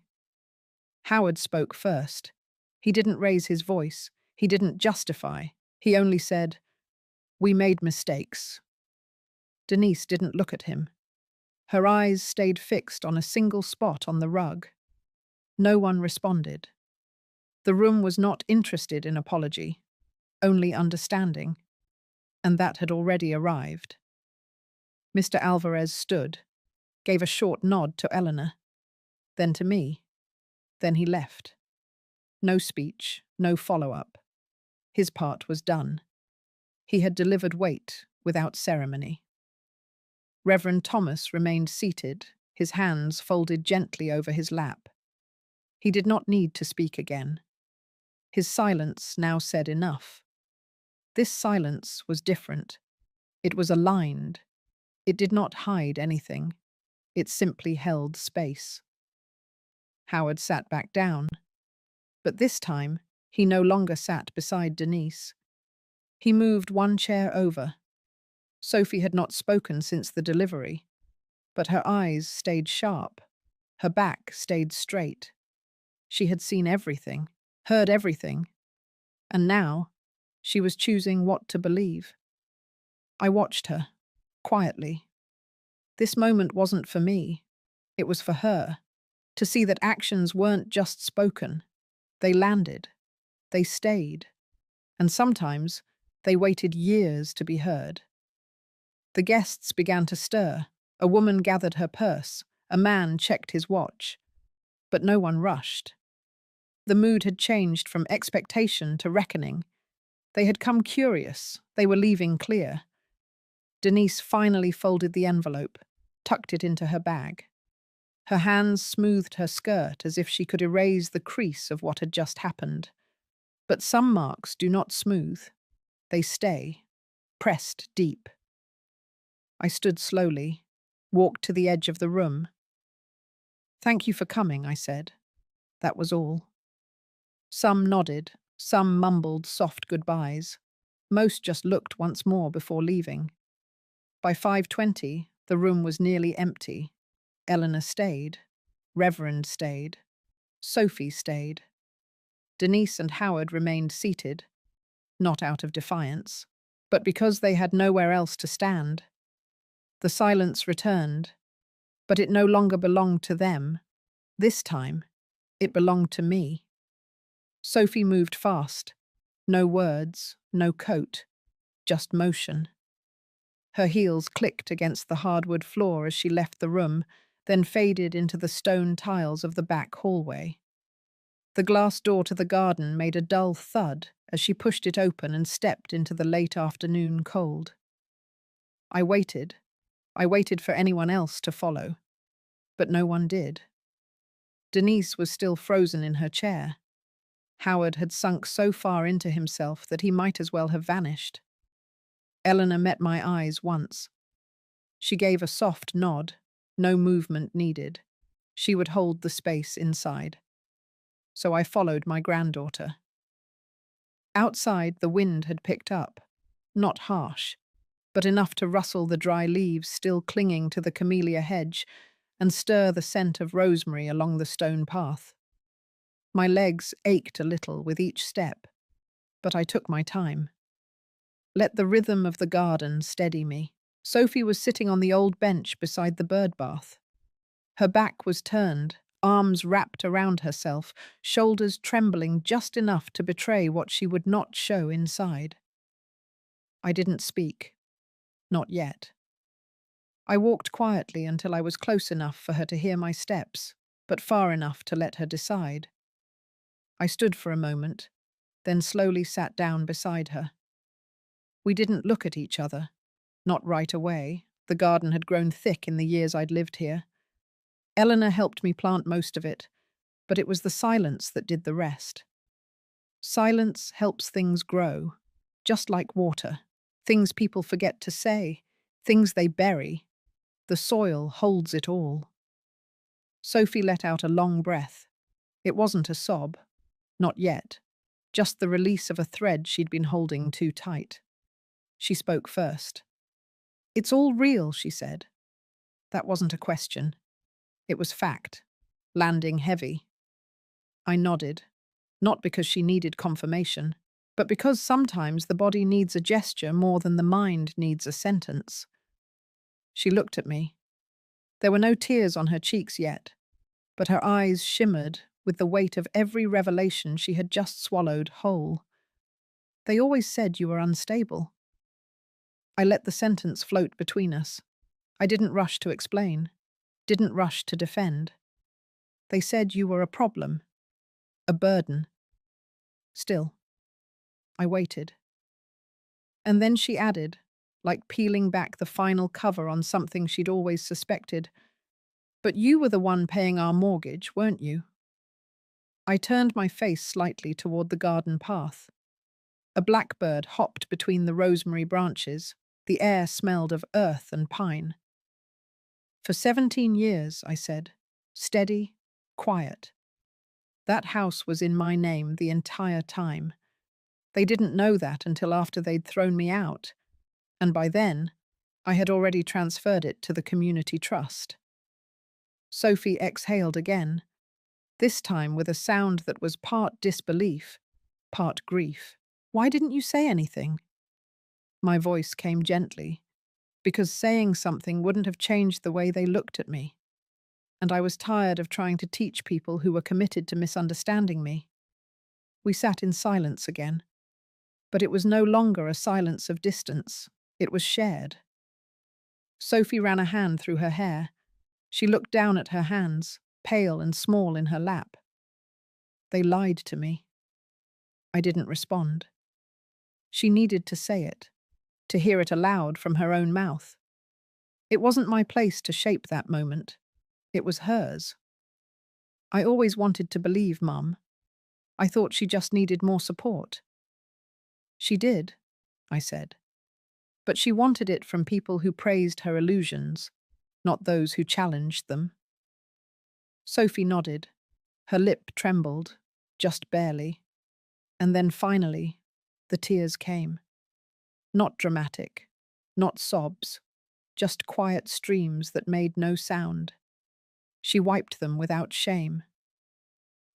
Howard spoke first. He didn't raise his voice. He didn't justify. He only said, "We made mistakes." Denise didn't look at him. Her eyes stayed fixed on a single spot on the rug. No one responded. The room was not interested in apology, only understanding, and that had already arrived. Mr. Alvarez stood, gave a short nod to Eleanor, then to me. Then he left. No speech, no follow-up. His part was done. He had delivered weight without ceremony. Reverend Thomas remained seated, his hands folded gently over his lap. He did not need to speak again. His silence now said enough. This silence was different. It was aligned. It did not hide anything. It simply held space. Howard sat back down, but this time he no longer sat beside Denise. He moved one chair over. Sophie had not spoken since the delivery, but her eyes stayed sharp. Her back stayed straight. She had seen everything, heard everything, and now she was choosing what to believe. I watched her, quietly. This moment wasn't for me. It was for her, to see that actions weren't just spoken. They landed. They stayed. And sometimes they waited years to be heard. The guests began to stir. A woman gathered her purse. A man checked his watch. But no one rushed. The mood had changed from expectation to reckoning. They had come curious. They were leaving clear. Denise finally folded the envelope, tucked it into her bag. Her hands smoothed her skirt as if she could erase the crease of what had just happened. But some marks do not smooth. They stay, pressed deep. I stood slowly, walked to the edge of the room. "Thank you for coming," I said. That was all. Some nodded, some mumbled soft goodbyes. Most just looked once more before leaving. By 5:20, the room was nearly empty. Eleanor stayed. Reverend stayed. Sophie stayed. Denise and Howard remained seated, not out of defiance, but because they had nowhere else to stand. The silence returned, but it no longer belonged to them. This time, it belonged to me. Sophie moved fast. No words, no coat, just motion. Her heels clicked against the hardwood floor as she left the room, then faded into the stone tiles of the back hallway. The glass door to the garden made a dull thud as she pushed it open and stepped into the late afternoon cold. I waited. I waited for anyone else to follow, but no one did. Denise was still frozen in her chair. Howard had sunk so far into himself that he might as well have vanished. Eleanor met my eyes once. She gave a soft nod, no movement needed. She would hold the space inside. So I followed my granddaughter. Outside, the wind had picked up, not harsh, but enough to rustle the dry leaves still clinging to the camellia hedge and stir the scent of rosemary along the stone path. My legs ached a little with each step, but I took my time. Let the rhythm of the garden steady me. Sophie was sitting on the old bench beside the bird bath. Her back was turned, arms wrapped around herself, shoulders trembling just enough to betray what she would not show inside. I didn't speak. Not yet. I walked quietly until I was close enough for her to hear my steps, but far enough to let her decide. I stood for a moment, then slowly sat down beside her. We didn't look at each other. Not right away. The garden had grown thick in the years I'd lived here. Eleanor helped me plant most of it, but it was the silence that did the rest. Silence helps things grow, just like water. Things people forget to say, things they bury. The soil holds it all. Sophie let out a long breath. It wasn't a sob. Not yet. Just the release of a thread she'd been holding too tight. She spoke first. "It's all real," she said. That wasn't a question. It was fact, landing heavy. I nodded, not because she needed confirmation, but because sometimes the body needs a gesture more than the mind needs a sentence. She looked at me. There were no tears on her cheeks yet, but her eyes shimmered with the weight of every revelation she had just swallowed whole. "They always said you were unstable." I let the sentence float between us. I didn't rush to explain, didn't rush to defend. "They said you were a problem, a burden." Still, I waited. And then she added, like peeling back the final cover on something she'd always suspected, "But you were the one paying our mortgage, weren't you?" I turned my face slightly toward the garden path. A blackbird hopped between the rosemary branches, The air smelled of earth and pine. For 17 years, I said, steady, quiet. That house was in my name the entire time. They didn't know that until after they'd thrown me out, and by then, I had already transferred it to the community trust. Sophie exhaled again, this time with a sound that was part disbelief, part grief. Why didn't you say anything? My voice came gently, because saying something wouldn't have changed the way they looked at me, and I was tired of trying to teach people who were committed to misunderstanding me. We sat in silence again, but it was no longer a silence of distance, it was shared. Sophie ran a hand through her hair. She looked down at her hands, pale and small in her lap. They lied to me. I didn't respond. She needed to say it, to hear it aloud from her own mouth. It wasn't my place to shape that moment. It was hers. I always wanted to believe Mum. I thought she just needed more support. She did, I said. But she wanted it from people who praised her illusions, not those who challenged them. Sophie nodded. Her lip trembled, just barely. And then finally, the tears came. Not dramatic, not sobs, just quiet streams that made no sound. She wiped them without shame.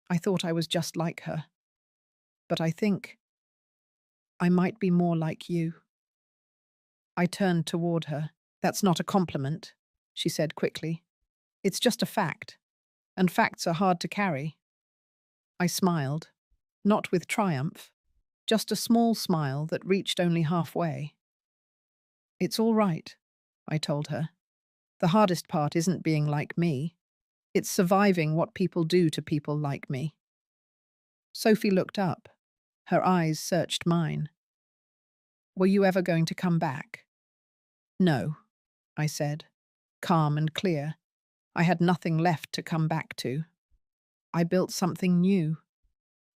I thought I was just like her. But I think I might be more like you. I turned toward her. That's not a compliment, she said quickly. It's just a fact, and facts are hard to carry. I smiled, not with triumph, just a small smile that reached only halfway. It's all right, I told her. The hardest part isn't being like me. It's surviving what people do to people like me. Sophie looked up. Her eyes searched mine. Were you ever going to come back? No, I said, calm and clear. I had nothing left to come back to. I built something new.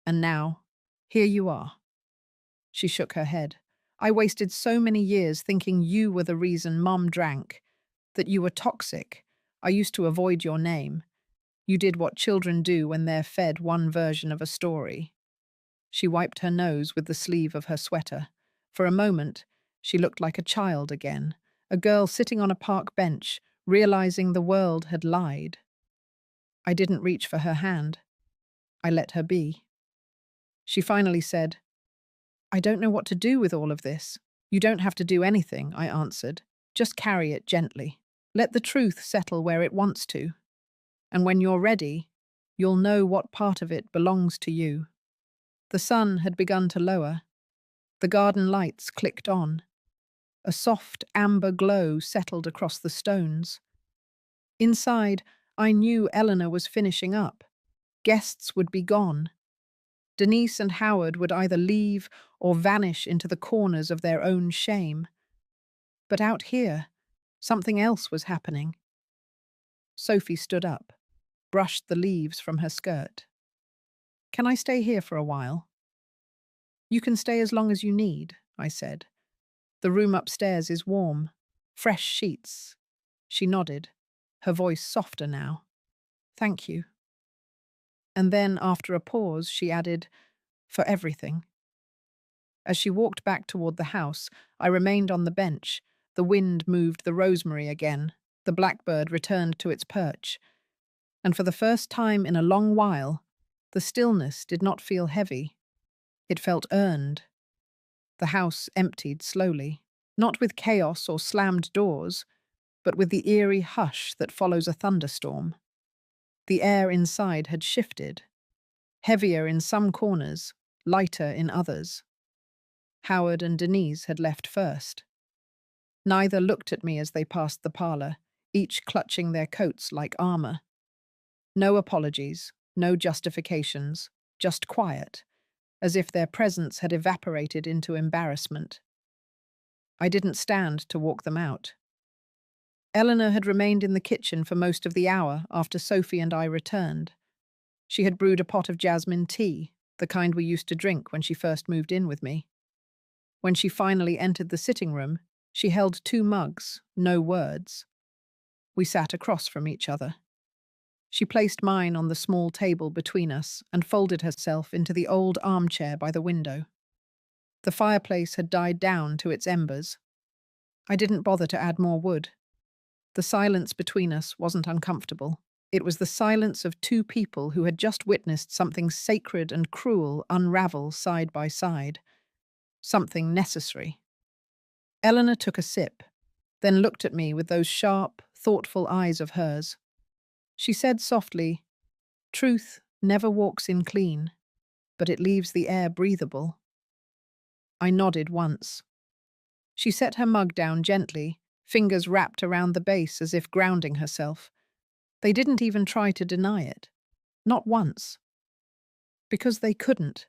And now, here you are. She shook her head. I wasted so many years thinking you were the reason Mum drank, that you were toxic. I used to avoid your name. You did what children do when they're fed one version of a story. She wiped her nose with the sleeve of her sweater. For a moment, she looked like a child again, a girl sitting on a park bench, realizing the world had lied. I didn't reach for her hand. I let her be. She finally said, I don't know what to do with all of this. You don't have to do anything, I answered. Just carry it gently. Let the truth settle where it wants to. And when you're ready, you'll know what part of it belongs to you. The sun had begun to lower. The garden lights clicked on. A soft amber glow settled across the stones. Inside, I knew Eleanor was finishing up. Guests would be gone. Denise and Howard would either leave or vanish into the corners of their own shame. But out here, something else was happening. Sophie stood up, brushed the leaves from her skirt. Can I stay here for a while? You can stay as long as you need, I said. The room upstairs is warm. Fresh sheets. She nodded, her voice softer now. Thank you. And then, after a pause, she added, for everything. As she walked back toward the house, I remained on the bench. The wind moved the rosemary again. The blackbird returned to its perch. And for the first time in a long while, the stillness did not feel heavy. It felt earned. The house emptied slowly, not with chaos or slammed doors, but with the eerie hush that follows a thunderstorm. The air inside had shifted, heavier in some corners, lighter in others. Howard and Denise had left first. Neither looked at me as they passed the parlor, each clutching their coats like armor. No apologies, no justifications, just quiet, as if their presence had evaporated into embarrassment. I didn't stand to walk them out. Eleanor had remained in the kitchen for most of the hour after Sophie and I returned. She had brewed a pot of jasmine tea, the kind we used to drink when she first moved in with me. When she finally entered the sitting room, She held two mugs, no words. We sat across from each other. She placed mine on the small table between us and folded herself into the old armchair by the window. The fireplace had died down to its embers. I didn't bother to add more wood. The silence between us wasn't uncomfortable. It was the silence of two people who had just witnessed something sacred and cruel unravel side by side. Something necessary. Eleanor took a sip, then looked at me with those sharp, thoughtful eyes of hers. She said softly, "Truth never walks in clean, but it leaves the air breathable." I nodded once. She set her mug down gently, fingers wrapped around the base as if grounding herself. They didn't even try to deny it. Not once. "Because they couldn't,"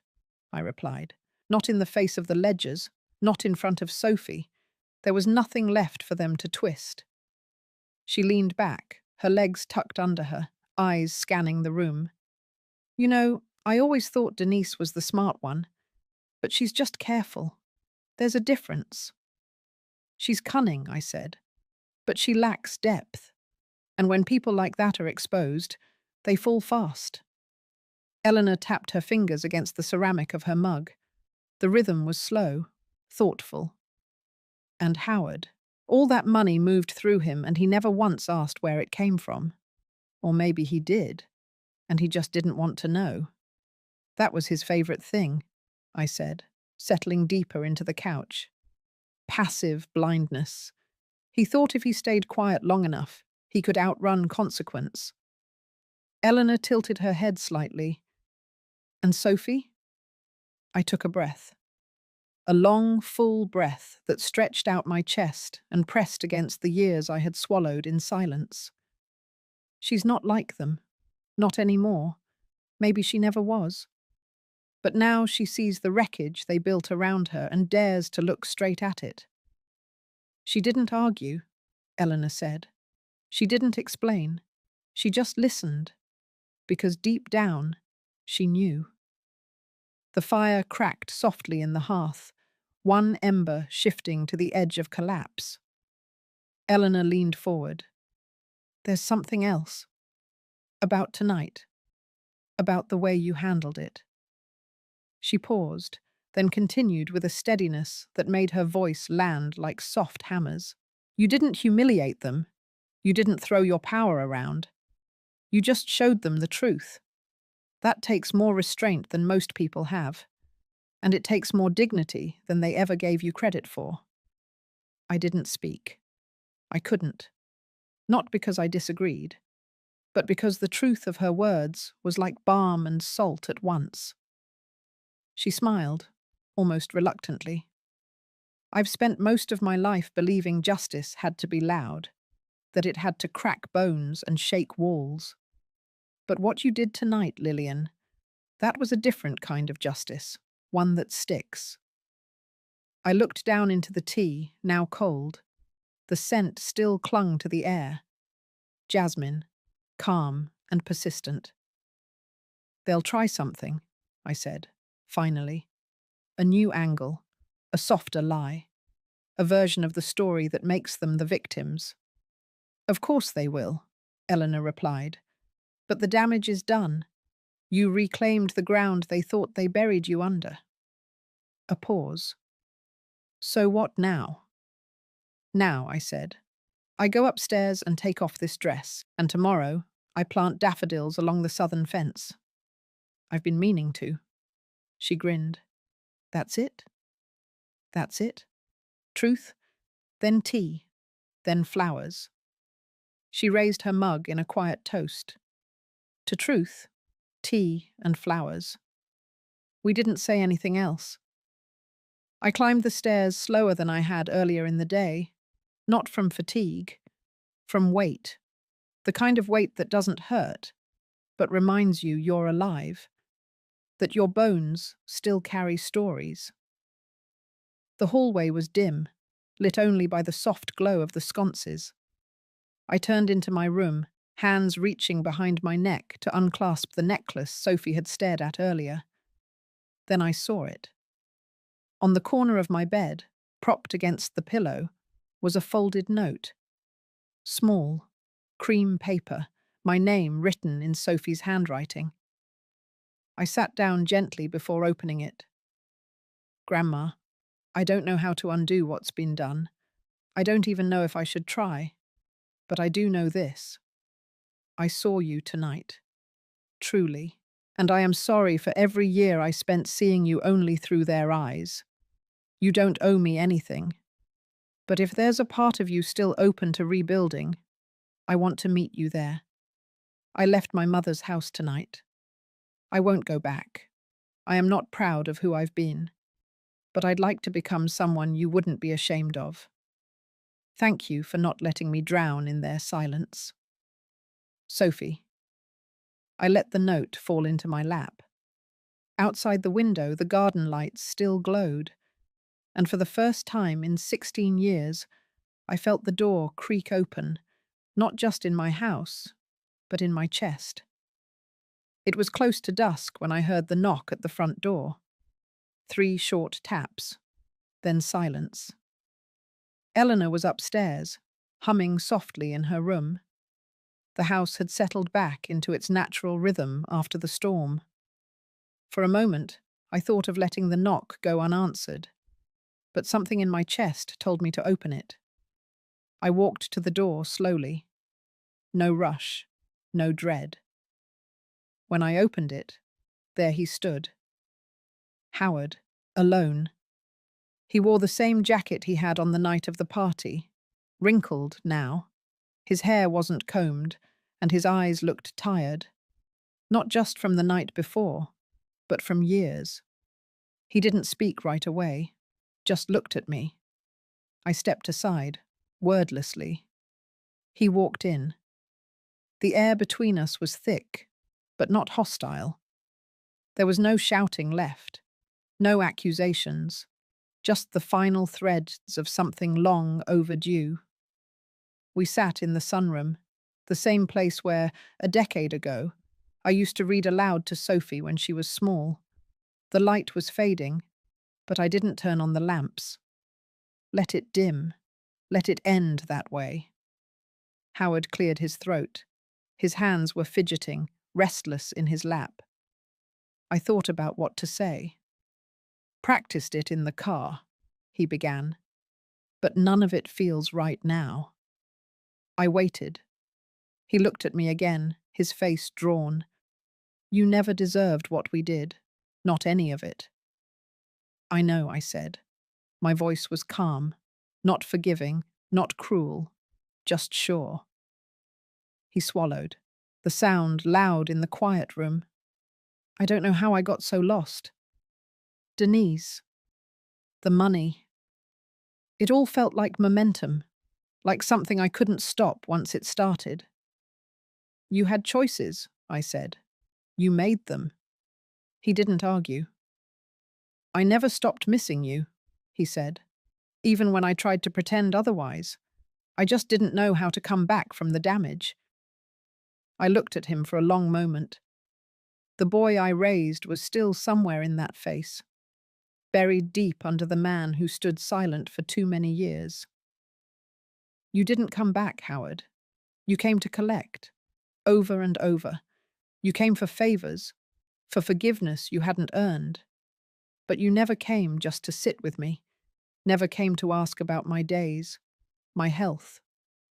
I replied. "Not in the face of the ledgers, not in front of Sophie. There was nothing left for them to twist." She leaned back, her legs tucked under her, eyes scanning the room. "You know, I always thought Denise was the smart one, but she's just careful. There's a difference." "She's cunning," I said, "but she lacks depth. And when people like that are exposed, they fall fast." Eleanor tapped her fingers against the ceramic of her mug. The rhythm was slow, thoughtful. "And Howard. All that money moved through him and he never once asked where it came from. Or maybe he did, and he just didn't want to know. That was his favorite thing," I said, settling deeper into the couch. "Passive blindness. He thought if he stayed quiet long enough, he could outrun consequence." Eleanor tilted her head slightly. "And Sophie?" I took a breath. A long, full breath that stretched out my chest and pressed against the years I had swallowed in silence. "She's not like them. Not anymore. Maybe she never was. But now she sees the wreckage they built around her and dares to look straight at it." "She didn't argue," Eleanor said. "She didn't explain. She just listened. Because deep down, she knew." The fire cracked softly in the hearth, one ember shifting to the edge of collapse. Eleanor leaned forward. "There's something else. About tonight. About the way you handled it." She paused, then continued with a steadiness that made her voice land like soft hammers. "You didn't humiliate them. You didn't throw your power around. You just showed them the truth. That takes more restraint than most people have. And it takes more dignity than they ever gave you credit for." I didn't speak. I couldn't. Not because I disagreed, but because the truth of her words was like balm and salt at once. She smiled, almost reluctantly. "I've spent most of my life believing justice had to be loud, that it had to crack bones and shake walls. But what you did tonight, Lillian, that was a different kind of justice, one that sticks." I looked down into the tea, now cold. The scent still clung to the air. Jasmine, calm and persistent. "They'll try something," I said, finally. "A new angle, a softer lie, a version of the story that makes them the victims." "Of course they will," Eleanor replied. "But the damage is done. You reclaimed the ground they thought they buried you under." A pause. "So what now?" "Now," I said, "I go upstairs and take off this dress, and tomorrow I plant daffodils along the southern fence. I've been meaning to." She grinned. "That's it? That's it? Truth, then tea, then flowers." She raised her mug in a quiet toast. To truth, tea and flowers. We didn't say anything else. I climbed the stairs slower than I had earlier in the day, not from fatigue, from weight, the kind of weight that doesn't hurt, but reminds you you're alive, that your bones still carry stories. The hallway was dim, lit only by the soft glow of the sconces. I turned into my room, hands reaching behind my neck to unclasp the necklace Sophie had stared at earlier. Then I saw it. On the corner of my bed, propped against the pillow, was a folded note. Small, cream paper, my name written in Sophie's handwriting. I sat down gently before opening it. Grandma, I don't know how to undo what's been done. I don't even know if I should try. But I do know this. I saw you tonight. Truly. And I am sorry for every year I spent seeing you only through their eyes. You don't owe me anything. But if there's a part of you still open to rebuilding, I want to meet you there. I left my mother's house tonight. I won't go back. I am not proud of who I've been, but I'd like to become someone you wouldn't be ashamed of. Thank you for not letting me drown in their silence. Sophie. I let the note fall into my lap. Outside the window, the garden lights still glowed, and for the first time in 16 years, I felt the door creak open, not just in my house, but in my chest. It was close to dusk when I heard the knock at the front door. 3 short taps, then silence. Eleanor was upstairs, humming softly in her room. The house had settled back into its natural rhythm after the storm. For a moment, I thought of letting the knock go unanswered, but something in my chest told me to open it. I walked to the door slowly. No rush, no dread. When I opened it, there he stood. Howard, alone. He wore the same jacket he had on the night of the party, wrinkled now. His hair wasn't combed, and his eyes looked tired. Not just from the night before, but from years. He didn't speak right away, just looked at me. I stepped aside, wordlessly. He walked in. The air between us was thick, but not hostile. There was no shouting left, no accusations, just the final threads of something long overdue. We sat in the sunroom, the same place where, a decade ago, I used to read aloud to Sophie when she was small. The light was fading, but I didn't turn on the lamps. Let it dim. Let it end that way. Howard cleared his throat. His hands were fidgeting, restless in his lap. I thought about what to say. Practiced it in the car, he began. But none of it feels right now. I waited. He looked at me again, his face drawn. You never deserved what we did. Not any of it. I know, I said. My voice was calm, not forgiving, not cruel, just sure. He swallowed, the sound loud in the quiet room. I don't know how I got so lost. Denise. The money. It all felt like momentum, like something I couldn't stop once it started. You had choices, I said. You made them. He didn't argue. I never stopped missing you, he said, even when I tried to pretend otherwise. I just didn't know how to come back from the damage. I looked at him for a long moment. The boy I raised was still somewhere in that face, buried deep under the man who stood silent for too many years. You didn't come back, Howard. You came to collect, over and over. You came for favors, for forgiveness you hadn't earned. But you never came just to sit with me, never came to ask about my days, my health,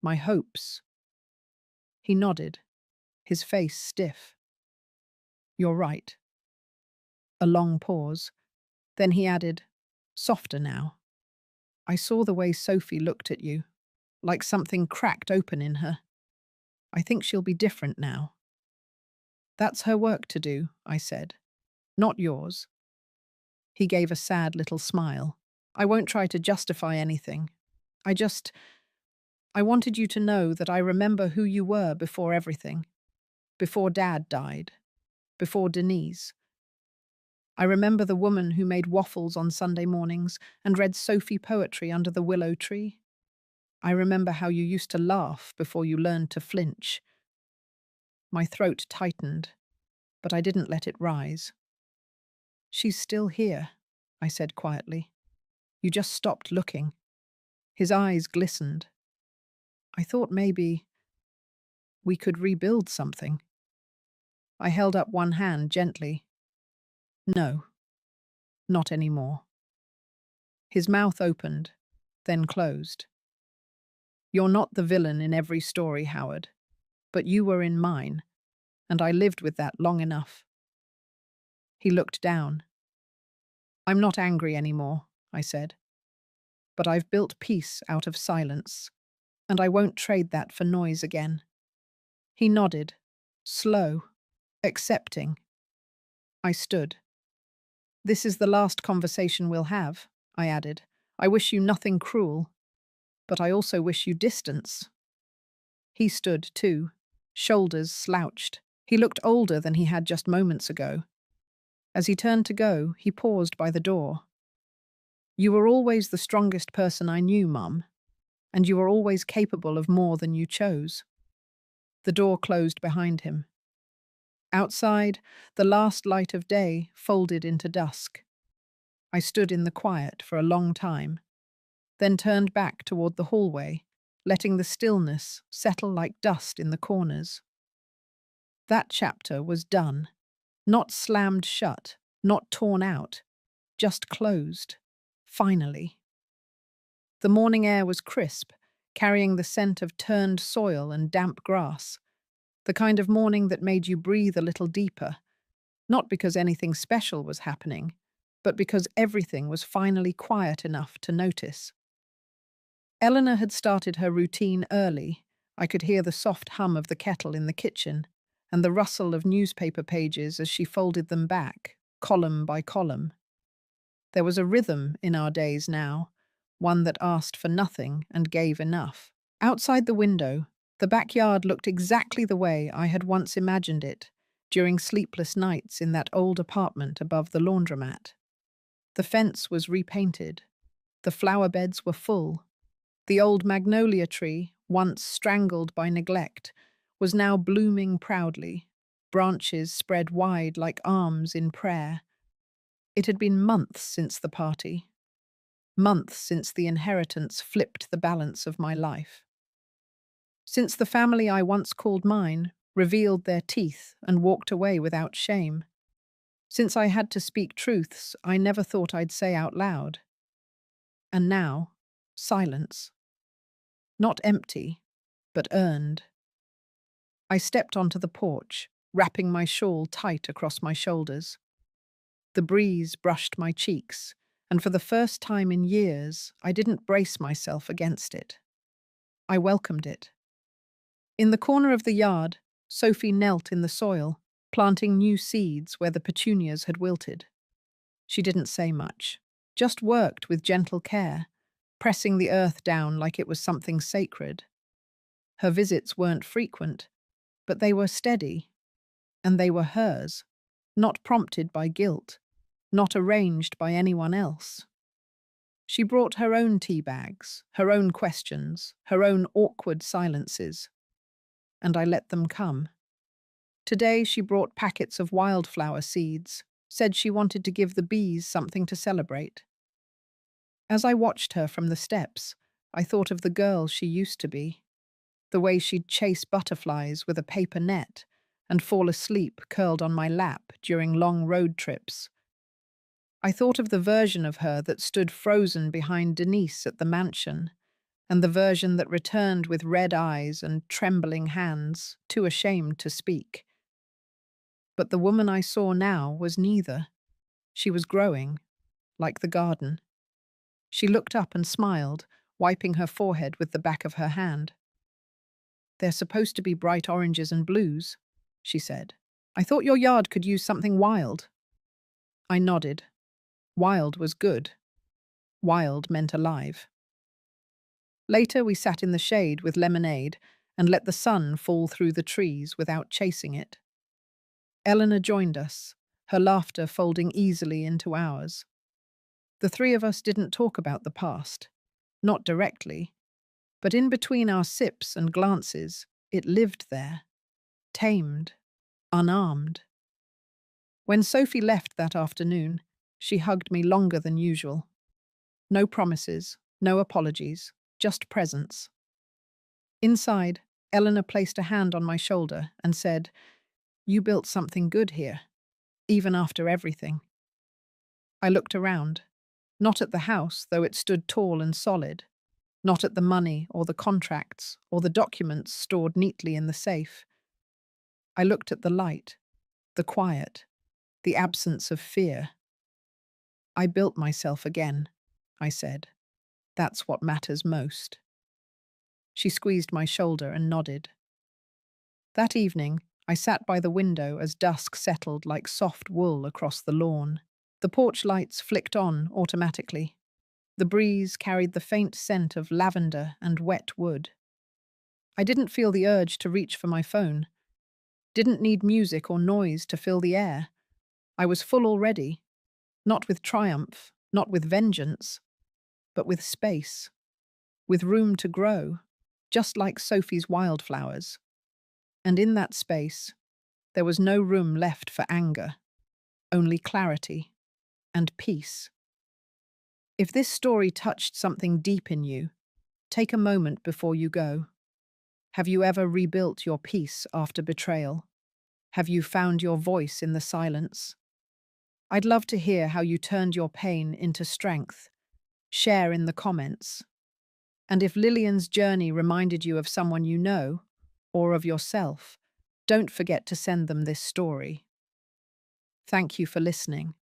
my hopes. He nodded, his face stiff. You're right. A long pause. Then he added, softer now. I saw the way Sophie looked at you, like something cracked open in her. I think she'll be different now. That's her work to do, I said. Not yours. He gave a sad little smile. I won't try to justify anything. I wanted you to know that I remember who you were before everything. Before Dad died. Before Denise. I remember the woman who made waffles on Sunday mornings and read Sophie poetry under the willow tree. I remember how you used to laugh before you learned to flinch. My throat tightened, but I didn't let it rise. She's still here, I said quietly. You just stopped looking. His eyes glistened. I thought maybe we could rebuild something. I held up one hand gently. No, not anymore. His mouth opened, then closed. You're not the villain in every story, Howard, but you were in mine, and I lived with that long enough. He looked down. I'm not angry anymore, I said, but I've built peace out of silence, and I won't trade that for noise again. He nodded, slow, accepting. I stood. This is the last conversation we'll have, I added. I wish you nothing cruel, but I also wish you distance. He stood, too, shoulders slouched. He looked older than he had just moments ago. As he turned to go, he paused by the door. You were always the strongest person I knew, Mum, and you were always capable of more than you chose. The door closed behind him. Outside, the last light of day folded into dusk. I stood in the quiet for a long time, then turned back toward the hallway, letting the stillness settle like dust in the corners. That chapter was done, not slammed shut, not torn out, just closed, finally. The morning air was crisp, carrying the scent of turned soil and damp grass, the kind of morning that made you breathe a little deeper, not because anything special was happening, but because everything was finally quiet enough to notice. Eleanor had started her routine early. I could hear the soft hum of the kettle in the kitchen and the rustle of newspaper pages as she folded them back, column by column. There was a rhythm in our days now, one that asked for nothing and gave enough. Outside the window, the backyard looked exactly the way I had once imagined it during sleepless nights in that old apartment above the laundromat. The fence was repainted. The flower beds were full. The old magnolia tree, once strangled by neglect, was now blooming proudly, branches spread wide like arms in prayer. It had been months since the party, months since the inheritance flipped the balance of my life. Since the family I once called mine revealed their teeth and walked away without shame. Since I had to speak truths I never thought I'd say out loud. And now, silence. Not empty, but earned. I stepped onto the porch, wrapping my shawl tight across my shoulders. The breeze brushed my cheeks, and for the first time in years, I didn't brace myself against it. I welcomed it. In the corner of the yard, Sophie knelt in the soil, planting new seeds where the petunias had wilted. She didn't say much, just worked with gentle care, pressing the earth down like it was something sacred. Her visits weren't frequent, but they were steady, and they were hers, not prompted by guilt, not arranged by anyone else. She brought her own tea bags, her own questions, her own awkward silences, and I let them come. Today she brought packets of wildflower seeds, said she wanted to give the bees something to celebrate. As I watched her from the steps, I thought of the girl she used to be, the way she'd chase butterflies with a paper net and fall asleep curled on my lap during long road trips. I thought of the version of her that stood frozen behind Denise at the mansion, and the version that returned with red eyes and trembling hands, too ashamed to speak. But the woman I saw now was neither. She was growing, like the garden. She looked up and smiled, wiping her forehead with the back of her hand. They're supposed to be bright oranges and blues, she said. I thought your yard could use something wild. I nodded. Wild was good. Wild meant alive. Later we sat in the shade with lemonade and let the sun fall through the trees without chasing it. Eleanor joined us, her laughter folding easily into ours. The three of us didn't talk about the past, not directly, but in between our sips and glances, it lived there, tamed, unarmed. When Sophie left that afternoon, she hugged me longer than usual. No promises, no apologies, just presence. Inside, Eleanor placed a hand on my shoulder and said, "You built something good here, even after everything." I looked around, not at the house, though it stood tall and solid, not at the money or the contracts or the documents stored neatly in the safe. I looked at the light, the quiet, the absence of fear. "I built myself again," I said. "That's what matters most." She squeezed my shoulder and nodded. That evening, I sat by the window as dusk settled like soft wool across the lawn. The porch lights flicked on automatically. The breeze carried the faint scent of lavender and wet wood. I didn't feel the urge to reach for my phone. Didn't need music or noise to fill the air. I was full already, not with triumph, not with vengeance, but with space, with room to grow, just like Sophie's wildflowers. And in that space, there was no room left for anger, only clarity and peace. If this story touched something deep in you, take a moment before you go. Have you ever rebuilt your peace after betrayal? Have you found your voice in the silence? I'd love to hear how you turned your pain into strength. Share in the comments. And if Lillian's journey reminded you of someone you know, or of yourself, don't forget to send them this story. Thank you for listening.